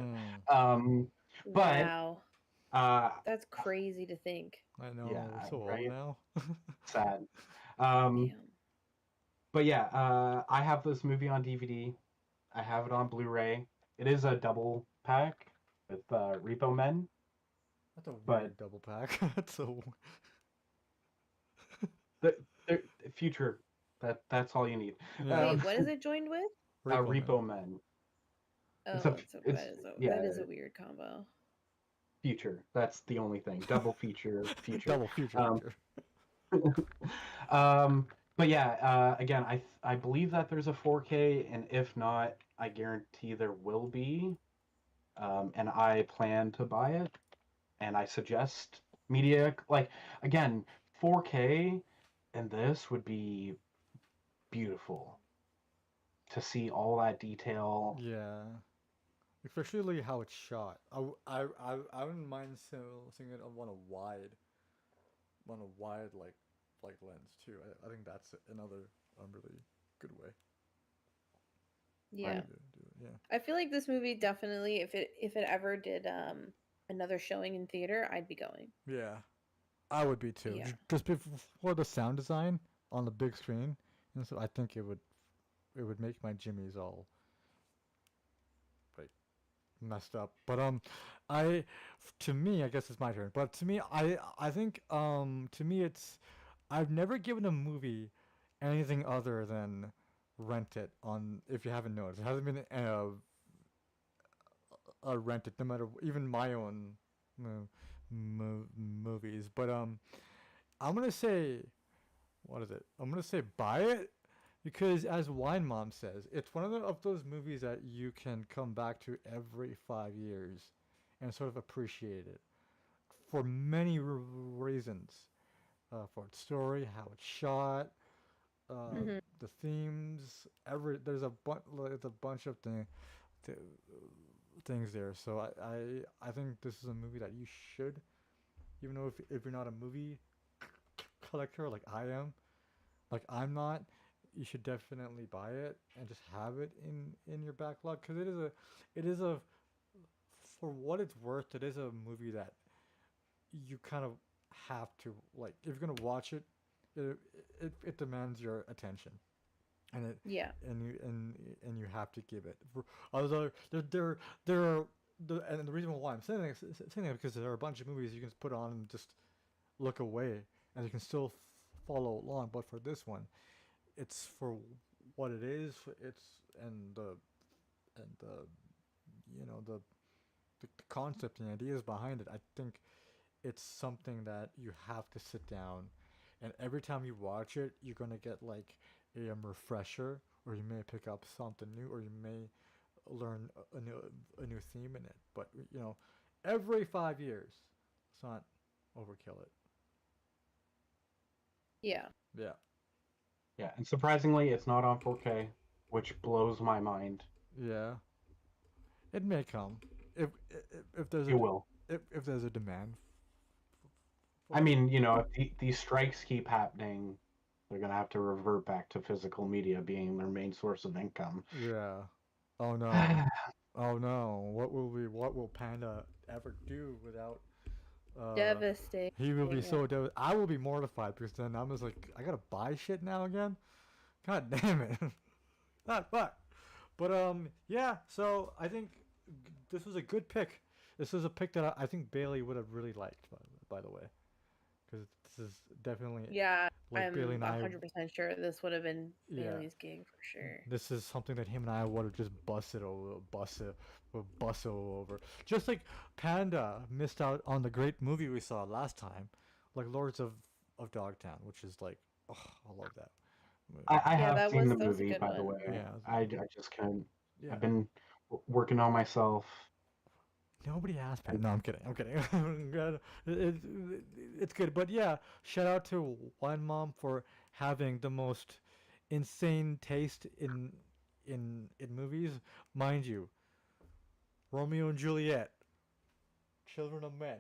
Mm, it. But Wow. uh, That's crazy to think. I yeah, know. We're so old right. now. Sad. Um, Damn. but yeah, I have this movie on DVD. I have it on Blu-ray. It is a double pack with Repo Men, That's a but weird double pack. That's so. the, the future. That's all you need. Yeah. Wait, what is it joined with? Repo Man. Repo Men. It's a Oh, it's that yeah, is a weird combo. future. That's the only thing. Double feature, future. Double future. Um, but yeah, again, I believe that there's a 4K, and if not, I guarantee there will be. And I plan to buy it, and I suggest media like again 4K, and this would be beautiful to see all that detail. Yeah. Especially how it's shot. I wouldn't mind seeing it on a wide like lens too. I think that's another really good way Yeah. Right. to do it. Yeah. I feel like this movie definitely, if it ever did another showing in theater, I'd be going. Yeah. I would be too. Yeah. Just before the sound design on the big screen, and so I think it would make my jimmies all like messed up. But I to me, I guess it's my turn. But to me, I think to me it's I've never given a movie anything other than rent it on. If you haven't noticed, it hasn't been rented, no matter even my own mo- movies. But I'm gonna say what is it? I'm gonna say buy it because, as Wine Mom says, it's one of those movies that you can come back to every 5 years and sort of appreciate it for many reasons. For its story, how it's shot, Hmm. the themes. There's a bunch of th- things there. So I think this is a movie that you should, even though if you're not a movie collector like I am, like I'm not, you should definitely buy it and just have it in your backlog because it is a for what it's worth, it is a movie that you kind of have to like if you're gonna watch it, it it demands your attention, and it Yeah. and you have to give it. Although there are and the reason why I'm saying that because there are a bunch of movies you can put on and just look away and you can still follow along, but for this one, it's for what it is. It's and the the concept and ideas behind it. I think it's something that you have to sit down, and every time you watch it, you're gonna get like a refresher, or you may pick up something new, or you may learn a new theme in it. But every 5 years, let's not overkill it. Yeah. Yeah, Yeah, and surprisingly, it's not on 4K, which blows my mind. yeah. It may come if if there's It will. if there's a demand I for it. mean, if these strikes keep happening, they're gonna have to revert back to physical media being their main source of income. Yeah. Oh no. Oh no. What will Panda ever do without uh Devastating. he will be Yeah. so I will be mortified because then I'm just like I gotta buy shit now again. God damn it. Not fuck. But yeah, so I think this was a good pick. This is a pick that I think Bailey would have really liked by the way. Because this is definitely Yeah. Like Bailey I'm and I, 100% sure this would have been yeah, Bailey's gig for sure. this is something that him and I would have just busted over. Just like Panda missed out on the great movie we saw last time, like Lords of Dogtown, which is like, oh, I love that movie. I Yeah, have seen the that was a movie, good by the way. one. Yeah, I just couldn't. yeah. I've been working on myself. Nobody asked Pat. And No, I'm kidding. I'm kidding. It's good, but yeah, shout out to Wine Mom for having the most insane taste in movies. Mind you, Romeo and Juliet, Children of Men.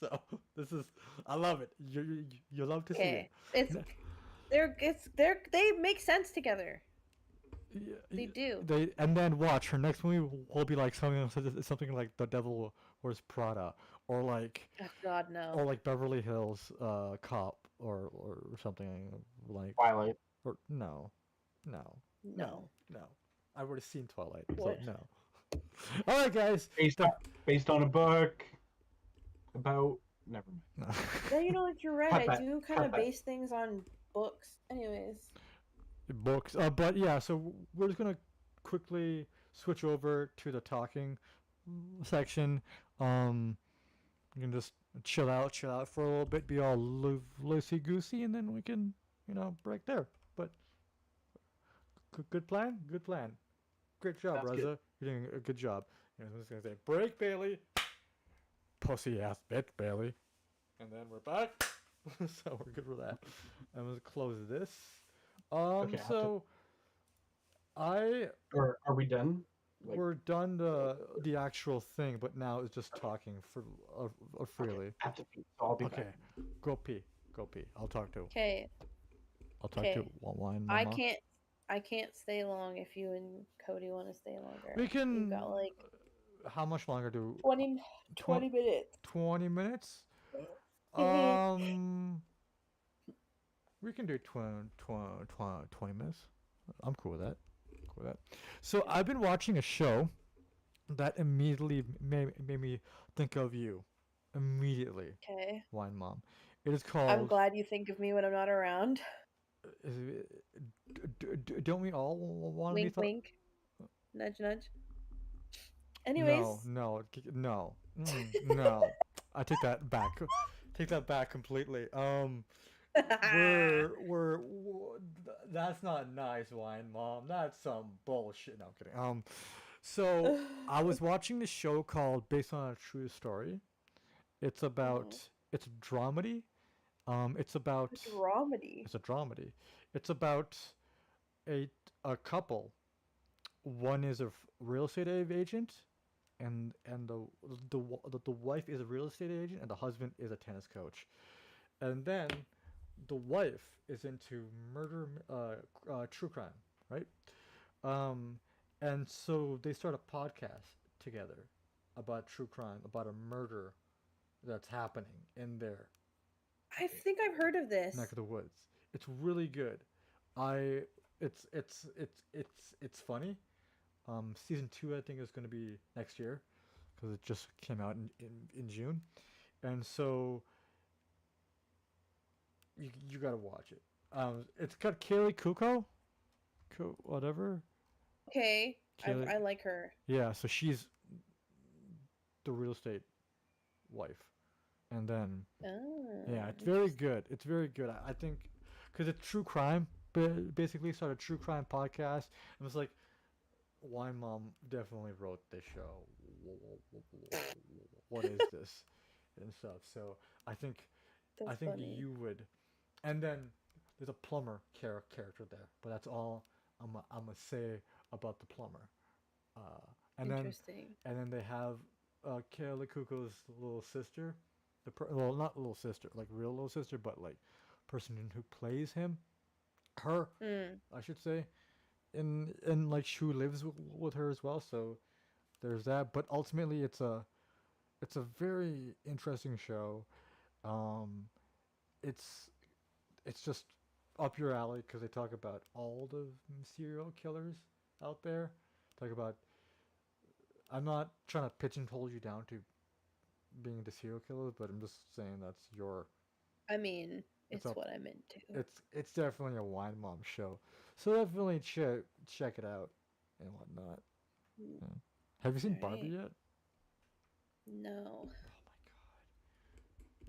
So this is, I love it. You love to see it. Okay, they make sense together. They do. They and then watch her next movie will be like something like The Devil Wears Prada, or like Oh, God, no. or like Beverly Hills Cop, or something like, Twilight. or no, no, No. no. I've already seen Twilight, What? so no. All right, guys. Based on a book about. Never mind. Yeah, you know what? You're right. Cut I that. do kind Cut of that. base things on books. Anyways. Books, but yeah. So we're just gonna quickly switch over to the talking section. You can just chill out for a little bit, be all loosey goosey, and then we can, break there. But good plan, good plan. Great job, Sounds Raza. good. You're doing a good job. I'm just gonna say, break, Bailey. Pussy ass bitch, Bailey. And then we're back. So we're good for that. I'm gonna close this. Okay, So Or are we done? Like, we're done the actual thing, but now it's just talking for freely. okay, I have to pee, so I'll be Okay, back. go pee. I'll talk to Okay. Wine I Mama. can't stay long if you and Cody want to stay longer. We can. We've got like How much longer do? 20 minutes. 20 minutes. We can do 20 minutes. I'm cool with that. So I've been watching a show that immediately made me think of you. Immediately, Okay. Wine Mom. It is called. I'm glad you think of me when I'm not around. Don't we all want to be Wink, thought? wink. Nudge, nudge. Anyways. No. I take that back. Take that back completely. That's not nice, Wine Mom. That's some bullshit. No, I'm kidding. So I was watching this show called Based on a True Story. It's about it's a dramedy. It's about Dramedy. It's a dramedy. It's about a couple. One is a real estate agent, and the wife is a real estate agent, and the husband is a tennis coach. And then the wife is into murder, true crime, right? And so they start a podcast together about true crime, about a murder that's happening in their I think I've heard of this. neck of the woods. It's really good. It's funny. Season 2 I think is going to be next year because it just came out in June, and so you gotta watch it. It's got Kaylee Kuko, whatever. Okay. Kaylee, I like her. yeah, so she's the real estate wife, and then yeah, it's very good. It's very good. I think because it's true crime. Basically, started a true crime podcast. It was like, Wine Mom definitely wrote this show. What is this and stuff? So I think That's funny. you would. And then there's a plumber character there, but that's all I'm gonna say about the plumber. And Interesting. then they have Kayla Kuko's little sister, well, not little sister, like real little sister, but like person who plays her, I should say, and like who lives with her as well. So there's that. But ultimately, it's a very interesting show. It's just up your alley because they talk about all the serial killers out there. Talk about. I'm not trying to pigeonhole you down to being into serial killers, but I'm just saying that's your. I mean, It's It's up. what I'm into. It's definitely a wine mom show. So definitely check it out and whatnot. Mm, Yeah. Have you seen Barbie alright. yet? No.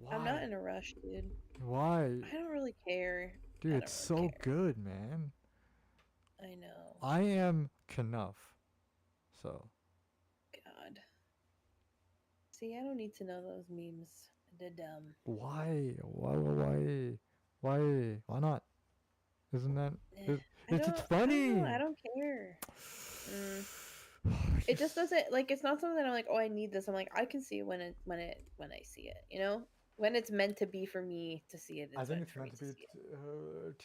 Oh my I'm god. not in a rush, dude. Why? I don't really care. Dude, I it's don't really so care. good, man. I know. I am Knuff. So, God. See, I don't need to know those memes. They're dumb. why? Why not? Isn't that Eh, it, it's I don't know. I funny. don't care. Mm. It's It just just doesn't like it's not something that I'm like, oh, I need this. I'm like, I can see it when I see it, you know? When it's meant to be for me to see it, I it's think meant it's for me meant to to be see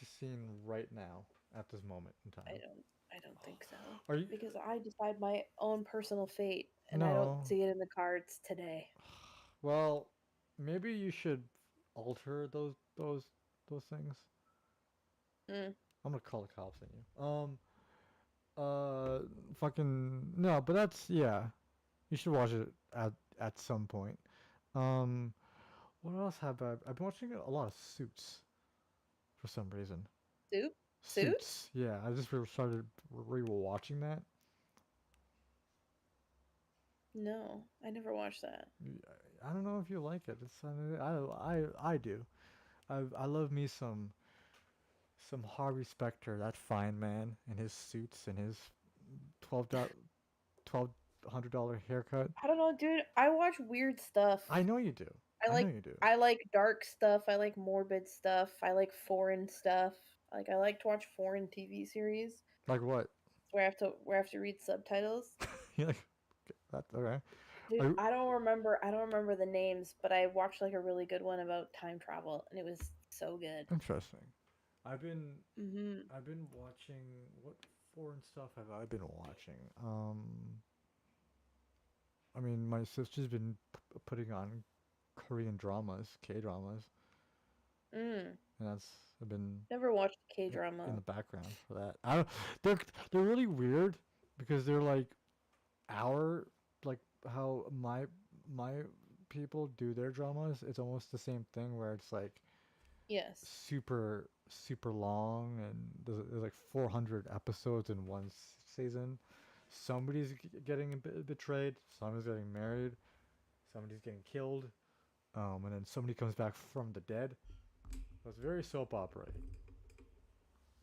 it. seen right now at this moment in I time. don't I don't think so. Are you Because I decide my own personal fate and I don't No. see it in the cards today. Well, maybe you should alter those things. Mm. I'm gonna call the cops on you. Uh, fucking no, but that's yeah. You should watch it at some point. Um, what else have I've been watching a lot of Suits for some reason. Soup? Suits? Suits, yeah. I just started re-watching that. No, I never watched that. I don't know if you like it. It's I do. I love me some Harvey Specter, that fine man, in his suits and his twelve $1,200 haircut. I don't know, dude. I watch weird stuff. I know you do. I I know like you do. I like dark stuff. I like morbid stuff. I like foreign stuff. Like I like to watch foreign TV series Like what? where I have to read subtitles. You like that? Okay. Dude, Are, I don't remember the names, but I watched like a really good one about time travel and it was so good. interesting. I've been Mhm. I've been watching what foreign stuff have I been watching? I mean, my sister's been putting on Korean dramas, K dramas, Mm. and that's I've been Never watched a in K-drama. the background for that. I don't. They're really weird because they're like our like how my people do their dramas. It's almost the same thing where it's like Yes. super long and there's like 400 episodes in one season. Somebody's getting betrayed. Somebody's getting married. Somebody's getting killed. And then somebody comes back from the dead. So it's very soap opera.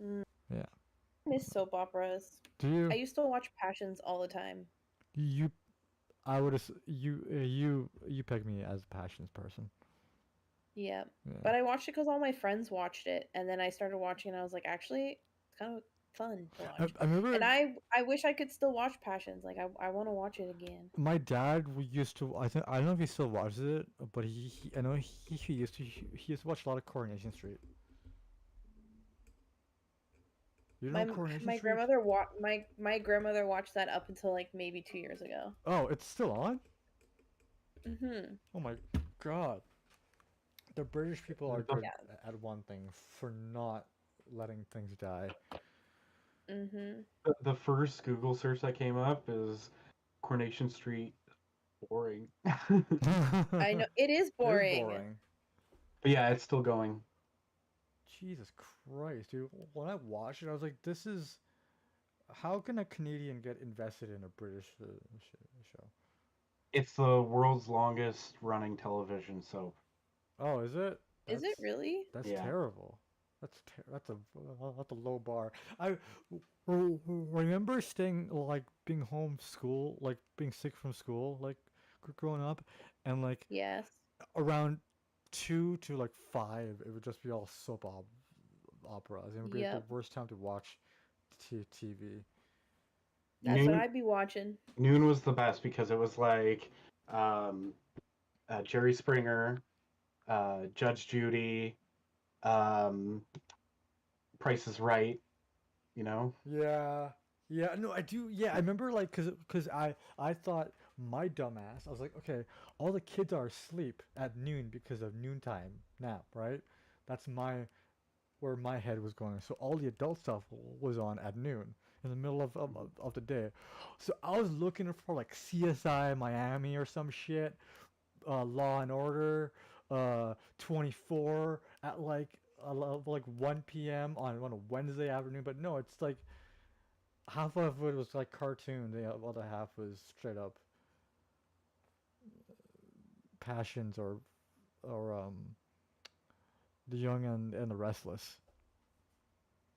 Mm. Yeah. I miss soap operas. Do I you? used to watch Passions all the time. You? I would. You peg me as a passions person. Yeah. Yeah. But I watched it because all my friends watched it, and then I started watching, and I was like, actually, it's kind of fun to watch. I remember And I wish I could still watch Passions. Like I want to watch it again. my dad used to. I don't know if he still watches it, but I know he used to. He used to watch a lot of Coronation Street. You know My Coronation my Street? grandmother my grandmother watched that up until like maybe 2 years ago. Oh, it's still on? Mhm. Oh my god. The British people are The good Yeah. at one thing for not letting things die. Mhm. the first Google search that came up is Coronation Street boring. But I know it is It is boring. boring. yeah, it's still going. Jesus Christ, dude. When I watched it, I was like, this is. How can a Canadian get invested in a British show? It's the world's longest running television soap. Oh, is it? Is it really? That's Yeah. terrible. That's a low bar. I remember staying like being home school, like being sick from school, like growing up, and like Yes. around 2 to like 5, it would just be all operas. It would be like the Yep. worst time to watch TV. That's what Noon I'd be watching. Noon was the best because it was like um, Jerry Springer, Judge Judy, um, Price is Right. You know, Yeah. Yeah, no, I do. Yeah, I remember like cuz I thought my dumbass. I was like, okay, all the kids are asleep at noon because of noontime nap, right? That's my where my head was going. So all the adult stuff was on at noon in the middle of the day. So I was looking for like CSI Miami or some shit, Law and Order, 24 at like 1 p.m. on a Wednesday afternoon. But no, it's like half of it was like cartoon. The other half was straight up passions or the young and the restless.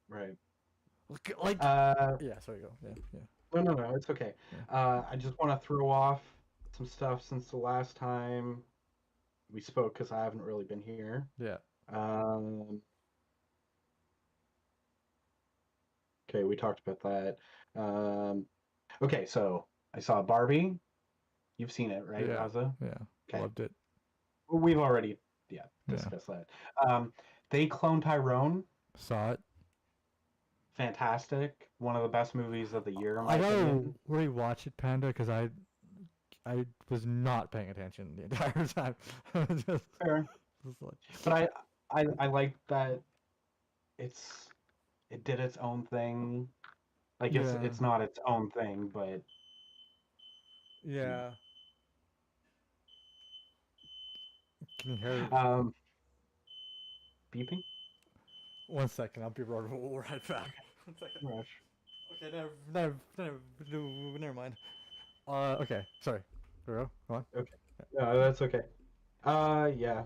Right. Like Uh, yeah, sorry, go. Yeah. no, it's okay. I just want to throw off some stuff since the last time we spoke because I haven't really been here. Yeah. Okay, we talked about that. Okay, so I saw Barbie. You've seen it, right, Yeah. Raza? Yeah. Okay. Loved it. We've already, Yeah. discussed that. They cloned Tyrone. Saw it. Fantastic. One of the best movies of the year, in my I gotta opinion. rewatch it, Panda, because I was not paying attention the entire time. just, Fair. just like, But I like that it did its own thing. Like yeah. it's not its own thing, but Yeah. Can you hear? beeping. 1 second, I'll be right back. 1 second. Rush. Okay, never mind. Okay, sorry. Go on. Okay. That's okay. Yeah.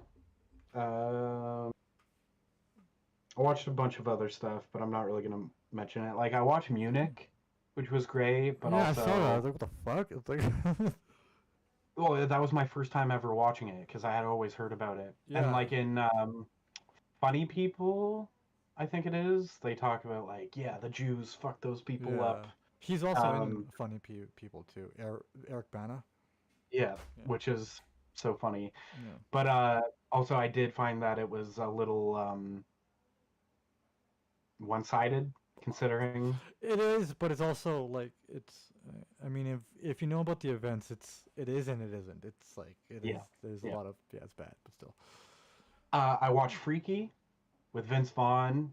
I watched a bunch of other stuff, but I'm not really gonna mention it. Like I watched Munich, which was great, but Yeah, also I saw that. I was like, what the fuck? It's like, well, that was my first time ever watching it because I had always heard about it. yeah. And like in Funny People, I think it is, they talk about like, yeah, the Jews fucked those people Yeah. up. He's also in Um, Funny People too. Eric Bana. yeah, Yeah. which is so funny. Yeah. But also I did find that it was a little one-sided considering. It is, but it's also like it's. I mean, if you know about the events, it is and it isn't. It's like it is. Yeah, There's a yeah. lot of it's bad, but still. I watched Freaky with Vince Vaughn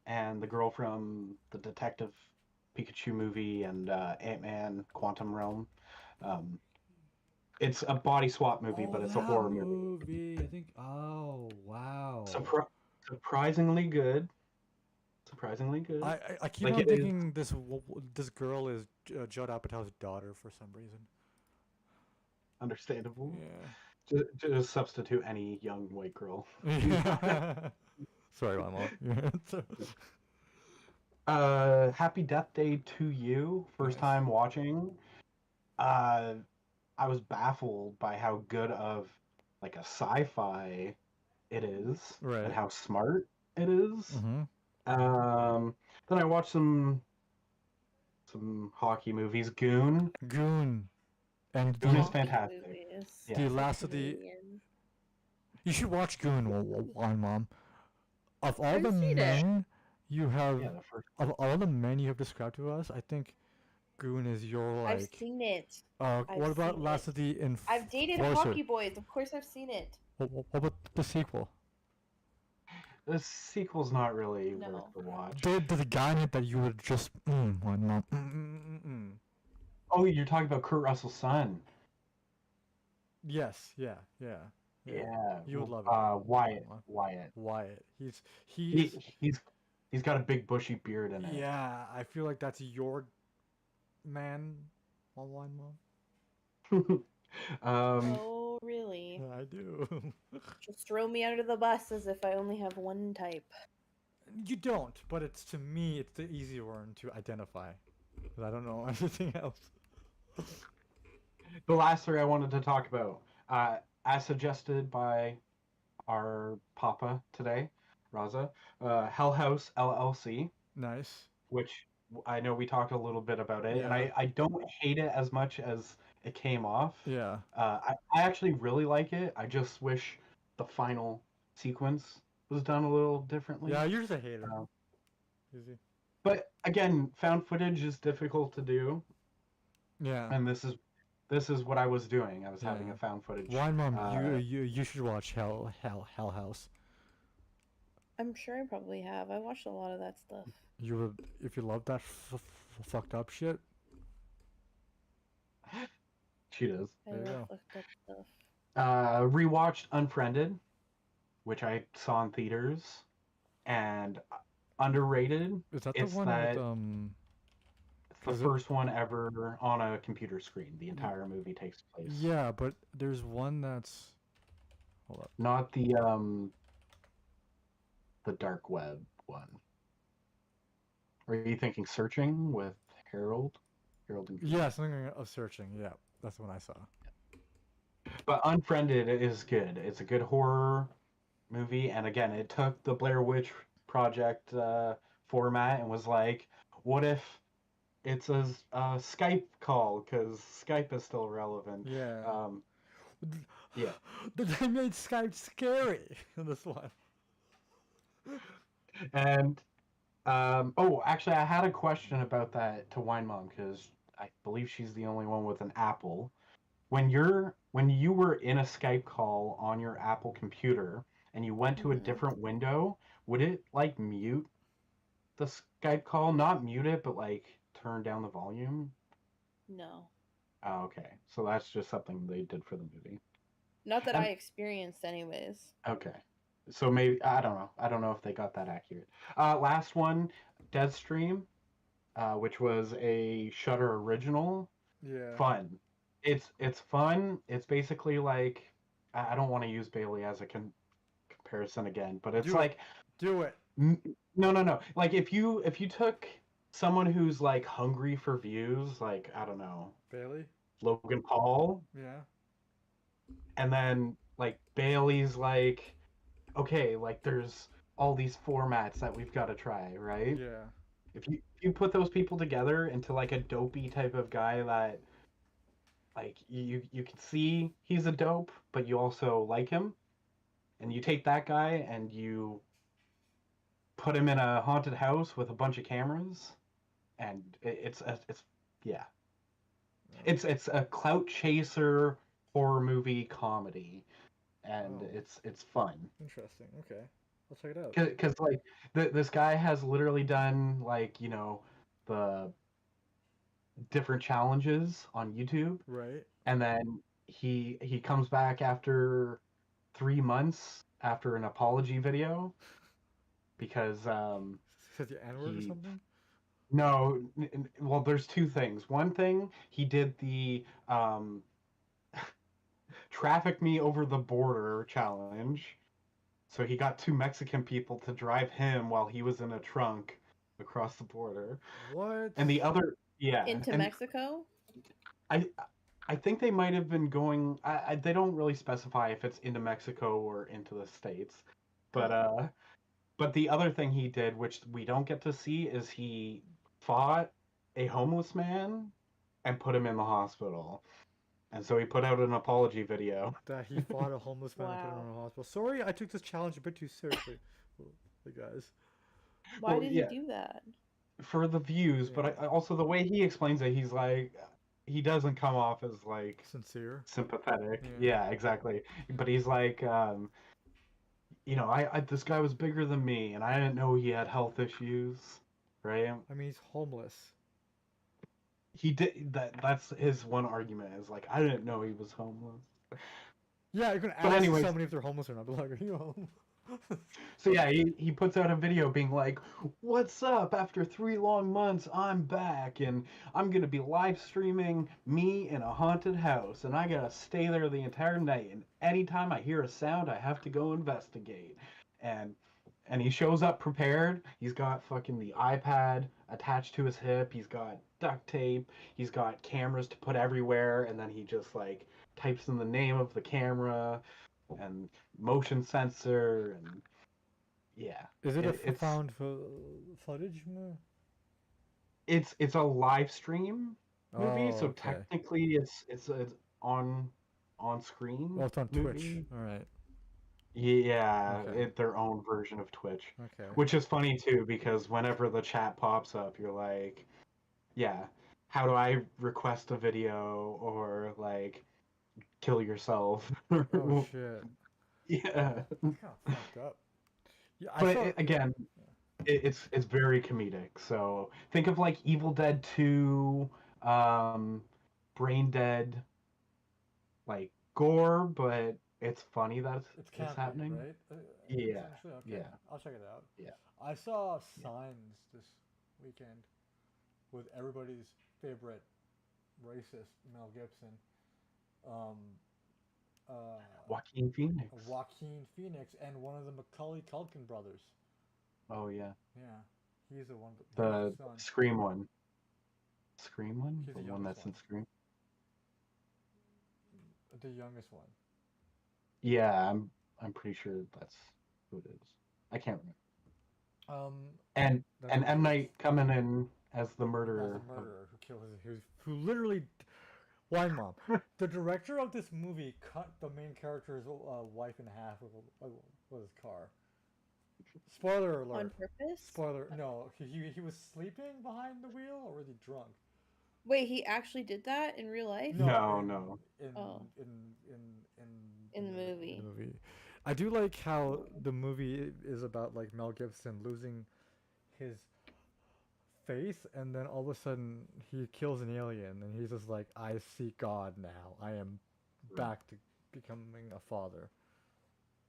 and the girl from the Detective Pikachu movie and Ant-Man Quantum Realm. Um, it's a body swap movie, but it's a horror movie. I think. Oh wow. Surprisingly good. Surprisingly good. I keep Like on it is thinking this girl is Judd Apatow's daughter for some reason. understandable. Yeah. Just substitute any young white girl. Sorry, Mama. Happy Death Day to You. First Nice. time watching. I was baffled by how good of like a sci-fi it is, Right. and how smart it is. Mm-hmm. Then I watched some hockey movies. Goon. And Goon is the fantastic. Movies. Yeah. the last of the. Canadian. You should watch Goon, Mom. Of all I've the seen it. men you have, Yeah, the first. of all the men you have described to us, I think Goon is your I've like. seen it. What I've about seen Last it. of the I've dated Enforcer? hockey boys. Of course, I've seen it. What about the sequel? The sequel's not really No. worth the watch. The guy in it that you would just Mom. Oh, you're talking about Kurt Russell's son. Yes, yeah. Yeah. You would love it. Wyatt. He's got a big bushy beard in it. Yeah, I feel like that's your man. Online Mom. Oh, really? I do. Just throw me under the bus as if I only have one type. You don't, but it's to me, it's the easier one to identify. 'Cause I don't know anything else. The last three I wanted to talk about, as suggested by our Papa today, Raza, Hell House LLC, Nice. which I know we talked a little bit about it, and Yeah. I don't hate it as much as it came off. Yeah. I actually really like it. I just wish the final sequence was done a little differently. Yeah, you're just a hater. Um, Easy. But again, found footage is difficult to do, Yeah. and this is what I was doing. I was having Yeah. a found footage. Wine Mom, you should watch Hell House. I'm sure I probably have. I watched a lot of that stuff. You would, if you love that fucked up shit. She does. I There you love go. fucked up stuff. Rewatched Unfriended. which I saw in theaters, and underrated. Is that the It's one with that it's the Cause it, first one ever on a computer screen. The entire movie takes place. yeah, but there's one that's hold up. Not the dark web one. Are you thinking Searching with Harold? Harold and Yeah, something of searching. Yeah, that's the one I saw. But Unfriended is good. It's a good horror movie, and again, it took the Blair Witch Project format and was like, what if it's a Skype call? Because Skype is still relevant. Yeah. Yeah. They made Skype scary in this one. And oh, actually, I had a question about that to Wine Mom because I believe she's the only one with an Apple. When you were in a Skype call on your Apple computer and you went to a Mhm. different window, would it like mute the Skype call? Not mute it, but like turn down the volume? No. Oh, okay. So that's just something they did for the movie. Not that And I experienced, anyways. okay. So maybe I don't know. I don't know if they got that accurate. Last one, Deadstream, which was a Shutter original. Yeah. Fun. It's fun. It's basically like I don't want to use Bailey as a comparison again, but it's Do like it. Do it. no. Like if you took someone who's like hungry for views, like I don't know, Bailey? Logan Paul, Yeah. and then like Bailey's like okay, like there's all these formats that we've got to try, right? Yeah. If you put those people together into like a dopey type of guy that like you can see he's a dope, but you also like him, and you take that guy and you put him in a haunted house with a bunch of cameras, and it's yeah, it's a clout chaser horror movie comedy, and Oh. it's fun. Interesting. Okay. I'll check it out. Because like this guy has literally done like the different challenges on YouTube, Right. and then he comes back after 3 months after an apology video because Said the N word or he something? no well there's two things. One thing he did the traffic me over the border challenge. So he got two Mexican people to drive him while he was in a trunk across the border. What? And the other, yeah, Into and Mexico? I I think they might have been going. They don't really specify if it's into Mexico or into the States, but Oh. but the other thing he did, which we don't get to see, is he fought a homeless man and put him in the hospital. And so he put out an apology video. That he fought a homeless man and put him Wow. in a hospital. Sorry, I took this challenge a bit too seriously. Hey guys. Why Well, did he yeah, do that? for the views, but Yeah. also the way he explains it, he's like, he doesn't come off as like Sincere. sympathetic. Yeah. Yeah, exactly. But he's like, I this guy was bigger than me, and I didn't know he had health issues, right? I mean, he's homeless. He did that. That's his one argument is like, I didn't know he was homeless. Yeah, you can But ask anyways, somebody if they're homeless or not. Be like, are you home? so yeah, he puts out a video being like, "What's up? After 3 long months, I'm back, and I'm gonna be live streaming me in a haunted house, and I gotta stay there the entire night. And anytime I hear a sound, I have to go investigate." And and he shows up prepared. He's got fucking the iPad attached to his hip. He's got duct tape. He's got cameras to put everywhere, and then he just like types in the name of the camera and motion sensor and yeah, Is it a it, it's found footage? it's a live stream movie, Oh, so okay. technically it's on screen Well, it's on Twitch. movie. All right. Yeah, Okay. their own version of Twitch, Okay. which is funny too because whenever the chat pops up, you're like, yeah, how do I request a video or like kill yourself? Oh shit. Yeah, That's kind of fucked up. Yeah, I but saw. again, it's very comedic. So think of like Evil Dead 2, Brain Dead, like gore, but it's funny that It's it's campy, happening. right? Yeah, Essentially, okay. yeah, I'll check it out. yeah. I saw Yeah. Signs this weekend with everybody's favorite racist Mel Gibson, um, uh, Joaquin Phoenix. Joaquin Phoenix, and one of the Macaulay Culkin brothers. Oh yeah, Yeah, he's the one. He's the the son. Scream one. Scream one, He's the the one youngest that's one. in Scream. The youngest one. Yeah, I'm pretty sure that's who it is. I can't remember. Um, And that's and what M kills. Night coming in as the As a murderer of. murderer who kills who literally wine mom. The director of this movie cut the main character's wife in half with his car. Spoiler On alert. purpose? Spoiler. No, he was sleeping behind the wheel or was he drunk? Wait, he actually did that in real life? No, No, no. in Oh, in in in in the in the movie. movie. I do like how the movie is about like Mel Gibson losing his faith, and then all of a sudden he kills an alien, and he's just like, I see God now. I am Right. back to becoming a father,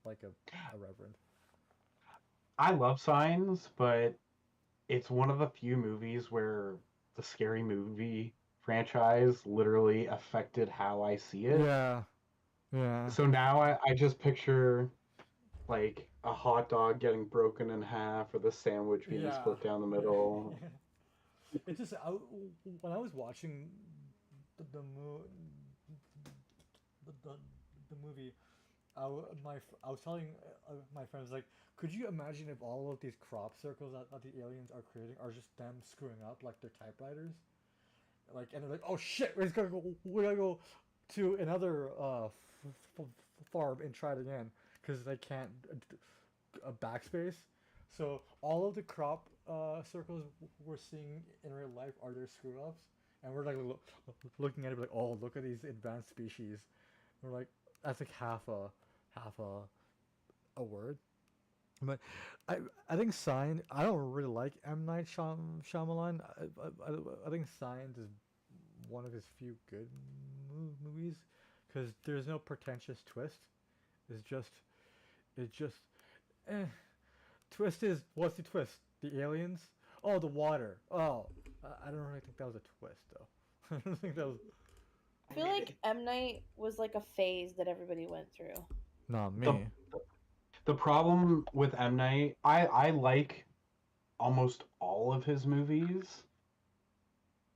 like a reverend. I love Signs, but it's one of the few movies where the scary movie franchise literally affected how I see it. Yeah, yeah, So now I just picture like a hot dog getting broken in half or the sandwich being yeah, split down the yeah. middle. It's just when I was watching the the, mo- the, the, the movie, I was telling my friends like, could you imagine if all of these crop circles that the aliens are creating are just them screwing up like their typewriters, like, and they're like, oh shit, we gotta go to another farm and try it again because they can't backspace. So all of the crop circles we're seeing in real life are their screw ups, and we're like looking at it like, oh, look at these advanced species. We're like, that's like half a word. But I I think Sign. I don't really like M Night Shyamalan. I think Signs is one of his few good movies because there's no pretentious twist. It's just it's just eh. Twist is what's the twist? The aliens? Oh, the water. Oh, I don't really think that was a twist though. I don't think that was. I feel like M. Night was like a phase that everybody went through. Not The me. the problem with M Night, I like almost all of his movies,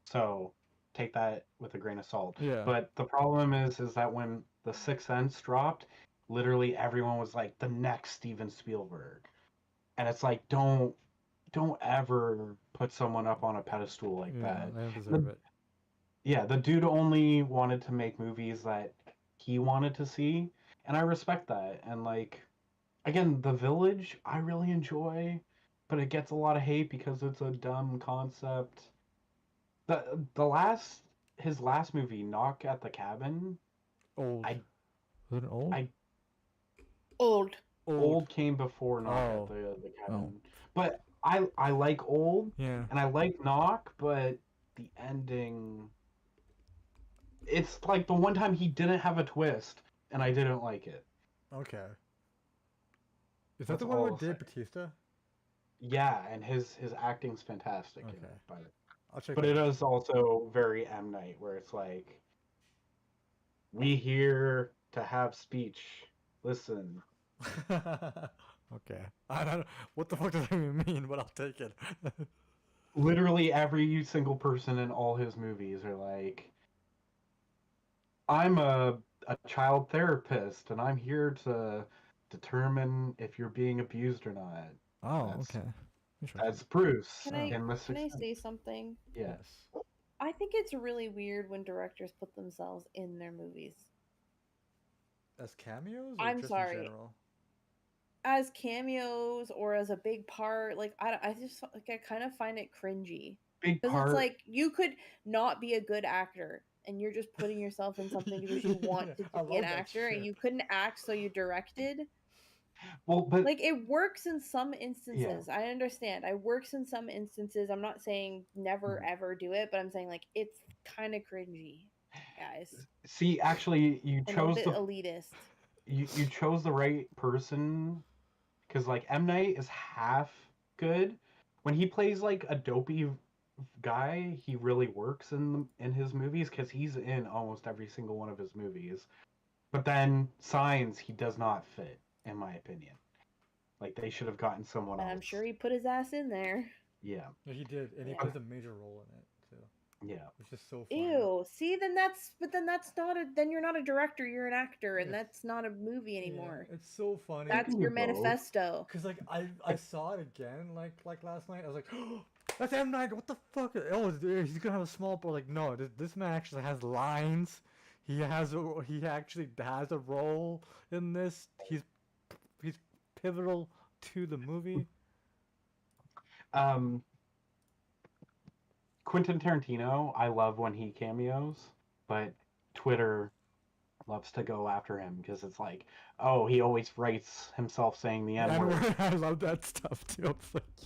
so take that with a grain of salt. Yeah. But the problem is that when The Sixth Sense dropped, literally everyone was like the next Steven Spielberg, and it's like don't ever put someone up on a pedestal like Yeah, that. they don't deserve The, it. yeah, the dude only wanted to make movies that he wanted to see, and I respect that. And like again, The Village, I really enjoy, but it gets a lot of hate because it's a dumb concept. The last his last movie, Knock at the Cabin, Old. I Was it old? I Old. Old. Old came before Knock at Oh. the Oh. Cabin, but I like Old Yeah. and I like Knock, but the ending, it's like the one time he didn't have a twist, and I didn't like it. Okay. Is that That's the one all with I'll say. Dave Bautista? Yeah, and his acting's fantastic in Okay. it, I'll check but that it out. is also very M Night, where it's like we here to have speech. Listen, Okay. I don't know what the fuck does that even mean, but I'll take it. literally every single person in all his movies are like, I'm a child therapist, and I'm here to determine if you're being abused or not. Oh, That's okay. Interesting. that's Bruce Can Oh. I in The can I Sixth Sense. say something? Yeah. Yes. I think it's really weird when directors put themselves in their movies. As cameos or I'm just sorry. in general? As cameos or as a big part, like I just like I kind of find it cringy Big because it's part. like you could not be a good actor and you're just putting yourself in something because you want Yeah, to I be an love that actor and shit. you couldn't act, so you directed. Well, but Like it works in some yeah. instances. I understand. It works in some instances. I'm not saying never ever do it, but I'm saying like it's kind of cringy, guys, See, actually, you and a chose bit the elitist. you chose the right person, because like M Night is half good. When he plays like a dopey guy, he really works in his movies because he's in almost every single one of his movies. But then Signs, he does not fit, in my opinion. Like they should have gotten someone And I'm else. sure he put his ass in there. Yeah, Yeah, he did, and he Yeah. plays a major role in it too, yeah. which is so funny. Ew. See, then that's not a then you're not a director, you're an actor, and It's- that's not a movie anymore. Yeah, it's so funny. That's can your do both. manifesto. Cause like I saw it again like last night. I was like, oh, that's M Night. What the fuck? Oh, he's gonna have a small part. Like no, this man actually has lines. He actually has a role in this. He's pivotal to the movie. Quentin Tarantino, I love when he cameos, but Twitter loves to go after him because it's like, oh, he always writes himself saying the N word. I love that stuff too.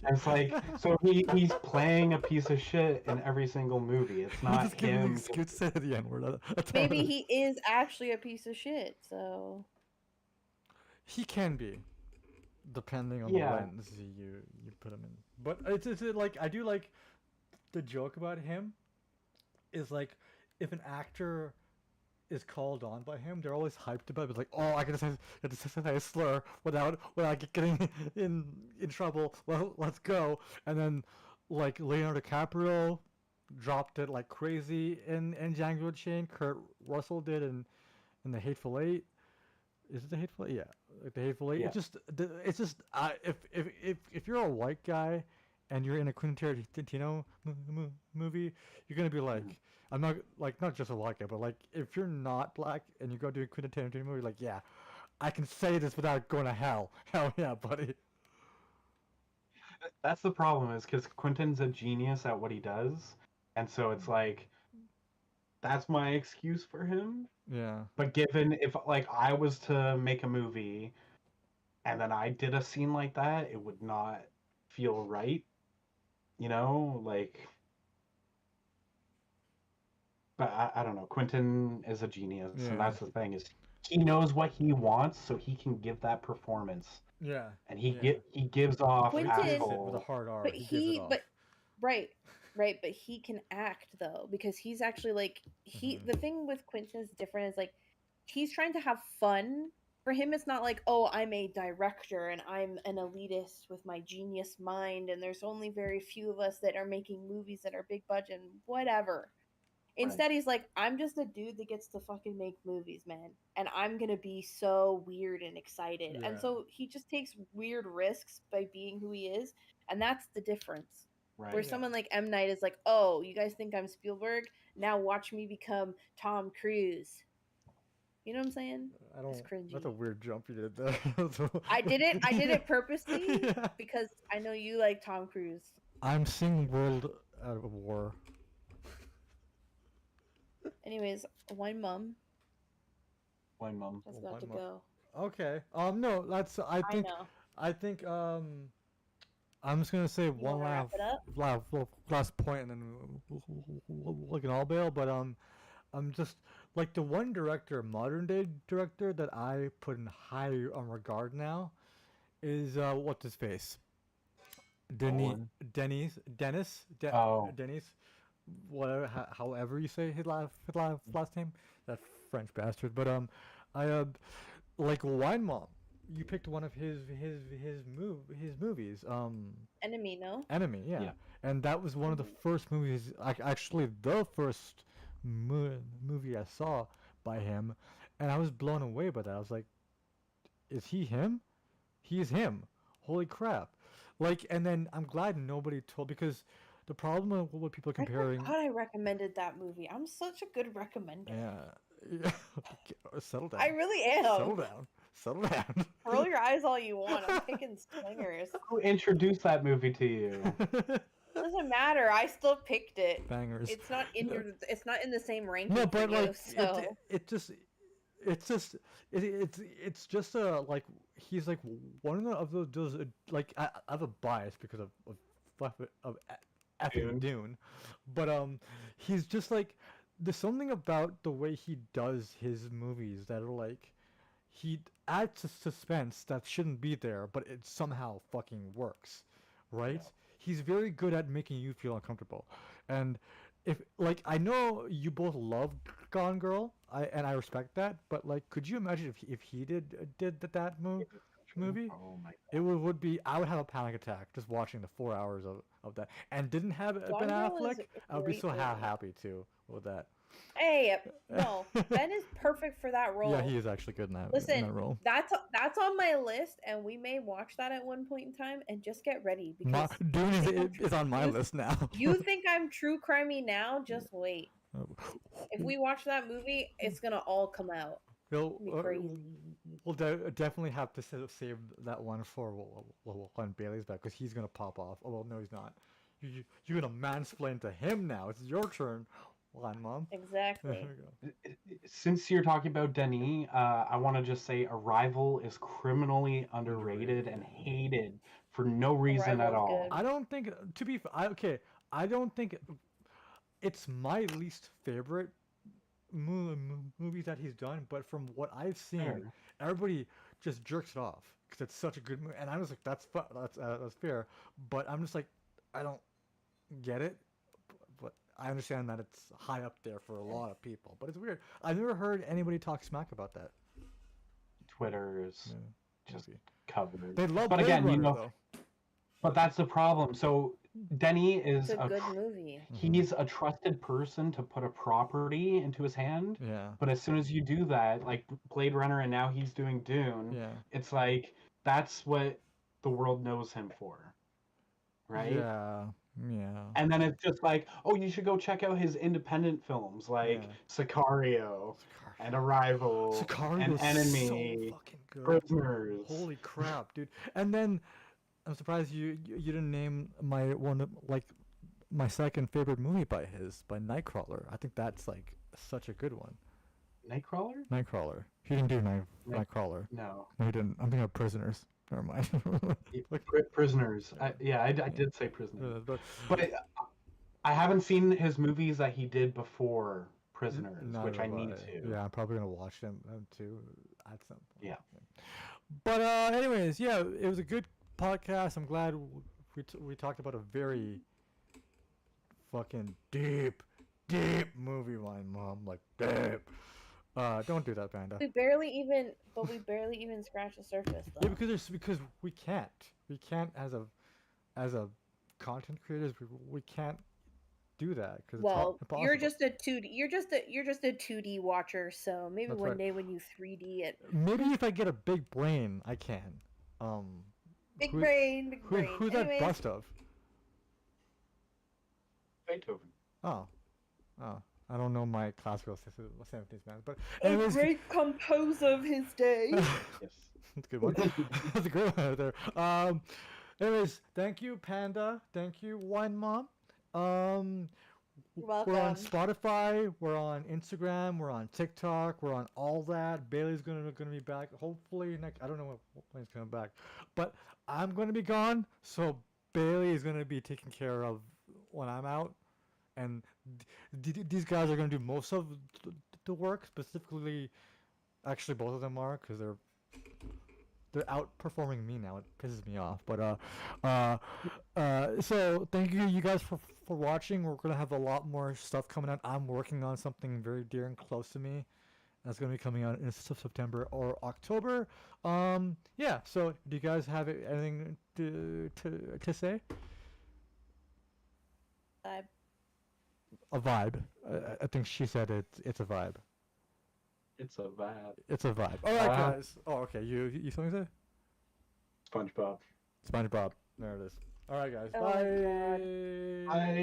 It's like, so he's playing a piece of shit in every single movie. It's He's not just giving an him. excuse to say the N word. Maybe he is actually a piece of shit, so He can be, depending on Yeah. the lens you put him in. But it's like I do like the joke about him is like if an actor is called on by him, they're always hyped about it. It's like, oh, I can just say a slur without getting in trouble. Well, let's go. And then like Leonardo DiCaprio dropped it like crazy in Django Chain. Kurt Russell did in The Hateful Eight. Is it The Hateful Eight? Yeah, like The Hateful Eight. Yeah. It's just if you're a white guy and you're in a Quentin Tarantino movie, you're gonna be like, I'm not like not just a white guy, but like if you're not black and you go to a Quentin Tarantino movie, like yeah, I can say this without going to hell. Hell yeah, buddy. That's the problem, is because Quentin's a genius at what he does, and so it's like, that's my excuse for him. Yeah. But given if like I was to make a movie and then I did a scene like that, it would not feel right. Like, but I don't know. Quentin is a genius, Yeah. and that's the thing, is he knows what he wants, so he can give that performance, Yeah. and he Yeah. he gives off Quentin- With a asshole. hard R. but He gives it off. right, but he can act though, because he's actually like the thing with Quentin is different, is like he's trying to have fun. For him, it's not like, oh, I'm a director and I'm an elitist with my genius mind, and there's only very few of us that are making movies that are big budget and whatever. Instead, he's like, I'm just a dude that gets to fucking make movies, man. And I'm going to be so weird and excited. Yeah. And so he just takes weird risks by being who he is. And that's the difference. Right. Where someone like M. Night is like, oh, you guys think I'm Spielberg? Now watch me become Tom Cruise. You know what I'm saying? I don't. It's cringy. That's a weird jump you did there. I did it purposely Yeah. because I know you like Tom Cruise. I'm seeing World out of War. Anyways, Wine Mum Wine Mum. has Oh, got Wine to Mum. go. Okay. No, that's. I think. know. I think. I'm just gonna say one wanna wrap last point, and then we can all bail. But I'm just like the one director, modern day director, that I put in high on regard now, is what's his face. Dennis, whatever, however you say his last name, that French bastard. But I like Wine Mom. You picked one of his movies. Enemy, no? Enemy, yeah. Yeah. And that was one of the first movies, actually the first movie I saw by him, and I was blown away by that. I was like, is he him? He's him. Holy crap. Like, and then I'm glad nobody told, because the problem with people comparing. I forgot I recommended that movie. I'm such a good recommender. Yeah. Settle down. I really am. Settle down. Roll your eyes all you want. I'm picking swingers. Who introduced that movie to you? Doesn't matter. I still picked it. Bangers. It's not in your. It's not in the same ranking. No, for but you, like so. it's just like he's like one of those like I have a bias because of effing Dune, but he's just like there's something about the way he does his movies that are like he adds a suspense that shouldn't be there, but it somehow fucking works, right? Yeah. He's very good at making you feel uncomfortable, and if like I know you both love Gone Girl, I respect that, but like, could you imagine if he did movie? Oh my It would be, I would have a panic attack just watching the 4 hours of that, and didn't have Ben Gone Girl is Affleck. a I would be great so movie. happy too with that. Hey, no, Ben is perfect for that role. Yeah, he is actually good in that Listen, role. that's on my list, and we may watch that at one point in time. And just get ready because Dune you think I'm is on my you- list now. you think I'm true crimey now? Just wait. If we watch that movie, it's gonna all come out. We'll, It'll be crazy. we'll definitely have to save that one for when Bailey's back, because he's gonna pop off. Oh well, no, he's not. You're gonna mansplain to him now. It's your turn. Line, Mom. Exactly. There we go. Since you're talking about Denis, I want to just say Arrival is criminally underrated and hated for no reason at Arrival's all. good. I don't think, to be I don't think it's my least favorite movie that he's done, but from what I've seen, Fair. everybody just jerks it off because it's such a good movie, and I was like, that's fair, but I'm just like, I don't get it, but I understand that it's high up there for a lot of people, but it's weird. I've never heard anybody talk smack about that. Twitter is just maybe. covered. They love But Blade again, Runner, you know, though. but that's the problem. So Denis is It's a good movie. he's a trusted person to put a property into his hand. Yeah. But as soon as you do that, like Blade Runner, and now he's doing Dune, Yeah. it's like that's what the world knows him for, right? Yeah. Yeah. And then it's just like, oh, you should go check out his independent films like Yeah. Sicario and Arrival Sicario and is Enemy, so fucking good. Prisoners. Holy crap, dude! And then I'm surprised you didn't name my second favorite movie by Nightcrawler. I think that's like such a good one. Nightcrawler? Nightcrawler. He didn't do Nightcrawler. No. No, he didn't. I'm thinking of Prisoners. Never mind. Prisoners. I did say Prisoners. But But I haven't seen his movies that he did before Prisoners, neither which I have need to. Yeah, I'm probably gonna watch them too at some point. Yeah. But anyways, yeah, it was a good podcast. I'm glad we talked about a very fucking deep movie, my mom, like deep. Don't do that, Panda. We barely even scratched the surface though. Yeah, because we can't as a content creators, we can't do that because Well, it's impossible. you're just a 2D watcher, so maybe That's one right. day when you 3D it. Maybe if I get a big brain, I can. Big who- brain, big Who, brain. who's that Anyways, bust of? Beethoven. Oh, I don't know my classical 70s man, but a anyways, great composer of his day. Yes. that's a good one. That's a great one right there. Anyways, thank you, Panda. Thank you, Wine Mom. You're We're on welcome. Spotify. We're on Instagram. We're on TikTok. We're on all that. Bailey's gonna be back. Hopefully next. I don't know when he's coming back, but I'm gonna be gone. So Bailey is gonna be taken care of when I'm out, and these guys are gonna do most of the work. Specifically, actually, both of them are, because they're outperforming me now. It pisses me off. But so thank you guys for watching. We're gonna have a lot more stuff coming out. I'm working on something very dear and close to me. That's gonna be coming out in September or October. Yeah. So do you guys have anything to say? A vibe. I think she said it's a vibe. It's a vibe. It's a vibe. All right, guys. Oh, okay. You something to say? SpongeBob. SpongeBob. There it is. All right, guys. Oh my God. Bye. Bye.